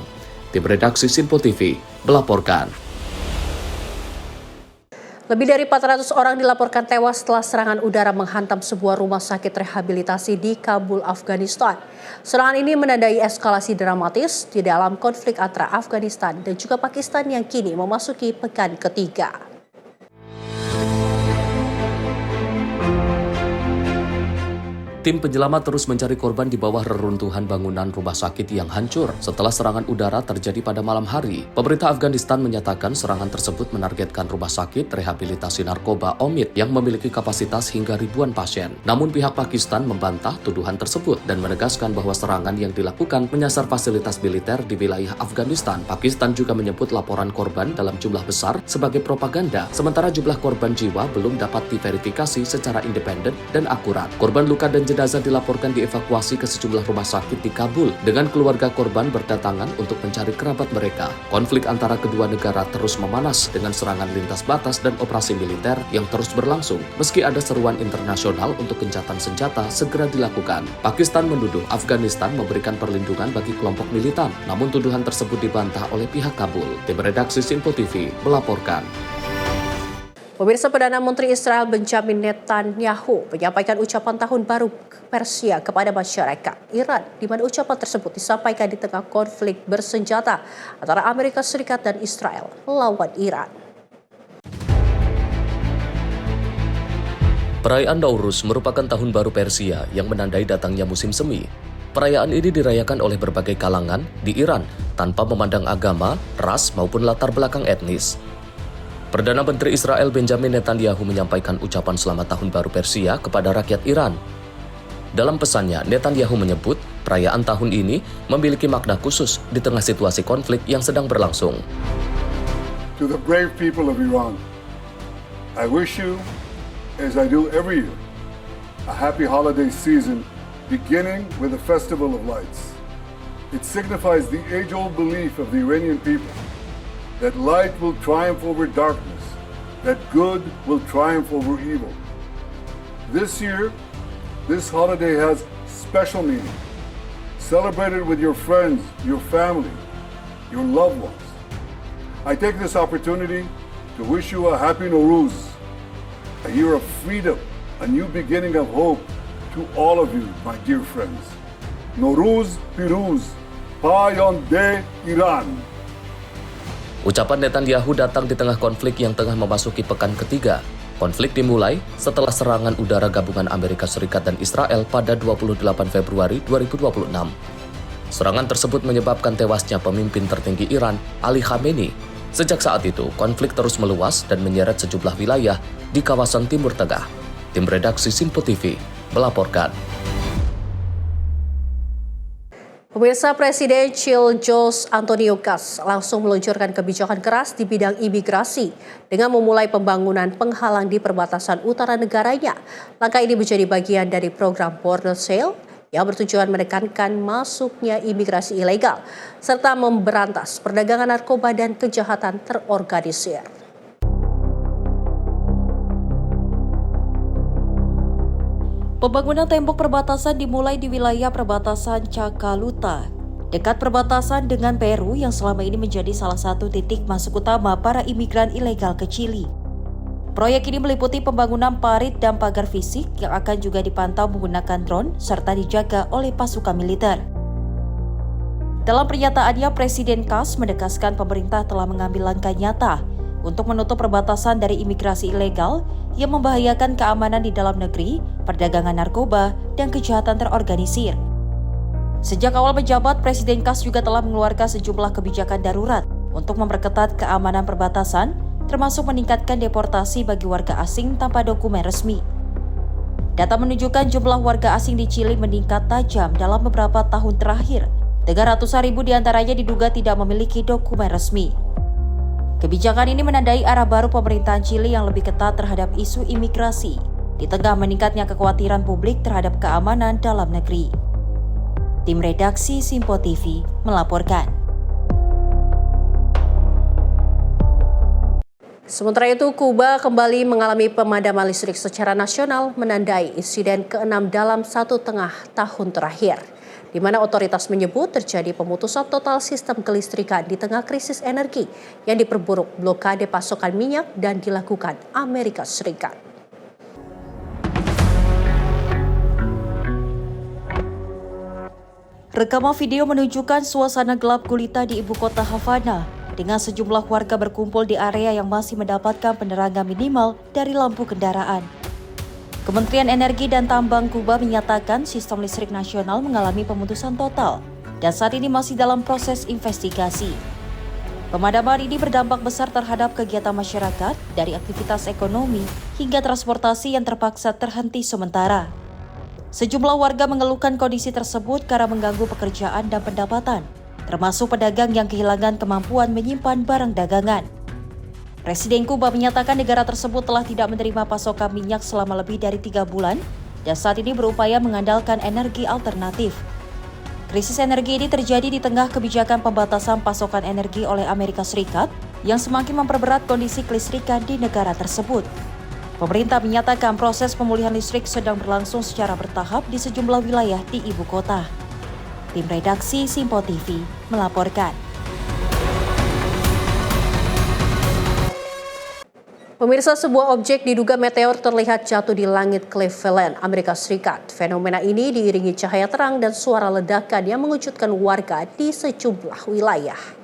Tim redaksi Sinpo TV melaporkan. Lebih dari 400 orang dilaporkan tewas setelah serangan udara menghantam sebuah rumah sakit rehabilitasi di Kabul, Afghanistan. Serangan ini menandai eskalasi dramatis di dalam konflik antara Afghanistan dan juga Pakistan yang kini memasuki pekan ketiga. Tim penyelamat terus mencari korban di bawah reruntuhan bangunan rumah sakit yang hancur setelah serangan udara terjadi pada malam hari. Pemerintah Afghanistan menyatakan serangan tersebut menargetkan rumah sakit rehabilitasi narkoba Omid yang memiliki kapasitas hingga ribuan pasien. Namun pihak Pakistan membantah tuduhan tersebut dan menegaskan bahwa serangan yang dilakukan menyasar fasilitas militer di wilayah Afghanistan. Pakistan juga menyebut laporan korban dalam jumlah besar sebagai propaganda, sementara jumlah korban jiwa belum dapat diverifikasi secara independen dan akurat. Korban luka dan jenazah dilaporkan dievakuasi ke sejumlah rumah sakit di Kabul dengan keluarga korban berdatangan untuk mencari kerabat mereka. Konflik antara kedua negara terus memanas dengan serangan lintas batas dan operasi militer yang terus berlangsung meski ada seruan internasional untuk gencatan senjata segera dilakukan. Pakistan menuduh Afghanistan memberikan perlindungan bagi kelompok militan, namun tuduhan tersebut dibantah oleh pihak Kabul. Tim redaksi Sinpo TV melaporkan. Pemirsa, Perdana Menteri Israel Benjamin Netanyahu menyampaikan ucapan tahun baru Persia kepada masyarakat Iran, di mana ucapan tersebut disampaikan di tengah konflik bersenjata antara Amerika Serikat dan Israel melawan Iran. Perayaan Nowruz merupakan tahun baru Persia yang menandai datangnya musim semi. Perayaan ini dirayakan oleh berbagai kalangan di Iran tanpa memandang agama, ras maupun latar belakang etnis. Perdana Menteri Israel Benjamin Netanyahu menyampaikan ucapan selamat tahun baru Persia kepada rakyat Iran. Dalam pesannya, Netanyahu menyebut perayaan tahun ini memiliki makna khusus di tengah situasi konflik yang sedang berlangsung. To the brave people of Iran, I wish you, as I do every year, a happy holiday season beginning with the Festival of Lights. It signifies the age-old belief of the Iranian people that light will triumph over darkness, that good will triumph over evil. This year, this holiday has special meaning. Celebrate it with your friends, your family, your loved ones. I take this opportunity to wish you a happy Nowruz, a year of freedom, a new beginning of hope to all of you, my dear friends. Nowruz Piruz, Payande Iran. Ucapan Netanyahu datang di tengah konflik yang tengah memasuki pekan ketiga. Konflik dimulai setelah serangan udara gabungan Amerika Serikat dan Israel pada 28 Februari 2026. Serangan tersebut menyebabkan tewasnya pemimpin tertinggi Iran, Ali Khamenei. Sejak saat itu, konflik terus meluas dan menyeret sejumlah wilayah di kawasan Timur Tengah. Tim redaksi Sinpo TV melaporkan. Pemirsa, Presiden Chile Jose Antonio Gaz langsung meluncurkan kebijakan keras di bidang imigrasi dengan memulai pembangunan penghalang di perbatasan utara negaranya. Langkah ini menjadi bagian dari program Border Sale yang bertujuan menekankan masuknya imigrasi ilegal serta memberantas perdagangan narkoba dan kejahatan terorganisir. Pembangunan tembok perbatasan dimulai di wilayah perbatasan Cakaluta, dekat perbatasan dengan Peru yang selama ini menjadi salah satu titik masuk utama para imigran ilegal ke Chili. Proyek ini meliputi pembangunan parit dan pagar fisik yang akan juga dipantau menggunakan drone serta dijaga oleh pasukan militer. Dalam pernyataannya, Presiden Kas menegaskan pemerintah telah mengambil langkah nyata untuk menutup perbatasan dari imigrasi ilegal yang membahayakan keamanan di dalam negeri, perdagangan narkoba, dan kejahatan terorganisir. Sejak awal menjabat, Presiden Kas juga telah mengeluarkan sejumlah kebijakan darurat untuk memperketat keamanan perbatasan, termasuk meningkatkan deportasi bagi warga asing tanpa dokumen resmi. Data menunjukkan jumlah warga asing di Chili meningkat tajam dalam beberapa tahun terakhir, dengan ratusan ribu diantaranya diduga tidak memiliki dokumen resmi. Kebijakan ini menandai arah baru pemerintahan Chili yang lebih ketat terhadap isu imigrasi, di tengah meningkatnya kekhawatiran publik terhadap keamanan dalam negeri. Tim redaksi Simpo TV melaporkan. Sementara itu, Kuba kembali mengalami pemadaman listrik secara nasional menandai insiden ke-6 dalam 1,5 tahun terakhir, di mana otoritas menyebut terjadi pemutusan total sistem kelistrikan di tengah krisis energi yang diperburuk blokade pasokan minyak dan dilakukan Amerika Serikat. Rekaman video menunjukkan suasana gelap gulita di ibu kota Havana, dengan sejumlah warga berkumpul di area yang masih mendapatkan penerangan minimal dari lampu kendaraan. Kementerian Energi dan Tambang Kuba menyatakan sistem listrik nasional mengalami pemutusan total dan saat ini masih dalam proses investigasi. Pemadaman ini berdampak besar terhadap kegiatan masyarakat dari aktivitas ekonomi hingga transportasi yang terpaksa terhenti sementara. Sejumlah warga mengeluhkan kondisi tersebut karena mengganggu pekerjaan dan pendapatan, termasuk pedagang yang kehilangan kemampuan menyimpan barang dagangan. Presiden Kuba menyatakan negara tersebut telah tidak menerima pasokan minyak selama lebih dari 3 bulan dan saat ini berupaya mengandalkan energi alternatif. Krisis energi ini terjadi di tengah kebijakan pembatasan pasokan energi oleh Amerika Serikat yang semakin memperberat kondisi kelistrikan di negara tersebut. Pemerintah menyatakan proses pemulihan listrik sedang berlangsung secara bertahap di sejumlah wilayah di ibu kota. Tim redaksi Simpo TV melaporkan. Pemirsa, sebuah objek diduga meteor terlihat jatuh di langit Cleveland, Amerika Serikat. Fenomena ini diiringi cahaya terang dan suara ledakan yang mengejutkan warga di sejumlah wilayah.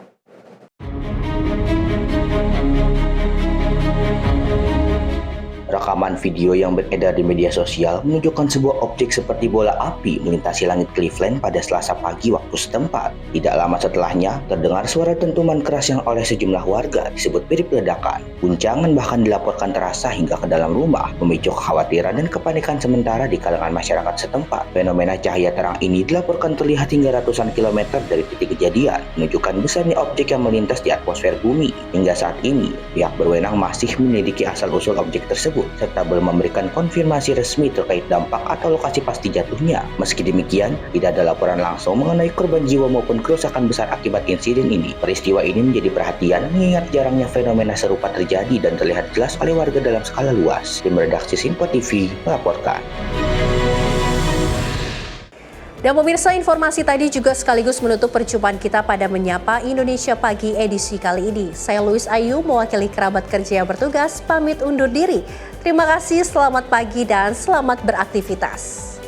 Rekaman video yang beredar di media sosial menunjukkan sebuah objek seperti bola api melintasi langit Cleveland pada Selasa pagi waktu setempat. Tidak lama setelahnya, terdengar suara dentuman keras yang oleh sejumlah warga disebut mirip ledakan. Guncangan bahkan dilaporkan terasa hingga ke dalam rumah, memicu kekhawatiran dan kepanikan sementara di kalangan masyarakat setempat. Fenomena cahaya terang ini dilaporkan terlihat hingga ratusan kilometer dari titik kejadian, menunjukkan besarnya objek yang melintas di atmosfer bumi. Hingga saat ini, pihak berwenang masih menyelidiki asal-usul objek tersebut, serta belum memberikan konfirmasi resmi terkait dampak atau lokasi pasti jatuhnya. Meski demikian, tidak ada laporan langsung mengenai korban jiwa maupun kerusakan besar akibat insiden ini. Peristiwa ini menjadi perhatian mengingat jarangnya fenomena serupa terjadi dan terlihat jelas oleh warga dalam skala luas. Tim redaksi Simpo TV melaporkan. Dan pemirsa, informasi tadi juga sekaligus menutup perjumpaan kita pada Menyapa Indonesia Pagi edisi kali ini. Saya Louis Ayu, mewakili kerabat kerja yang bertugas, pamit undur diri. Terima kasih, selamat pagi dan selamat beraktivitas.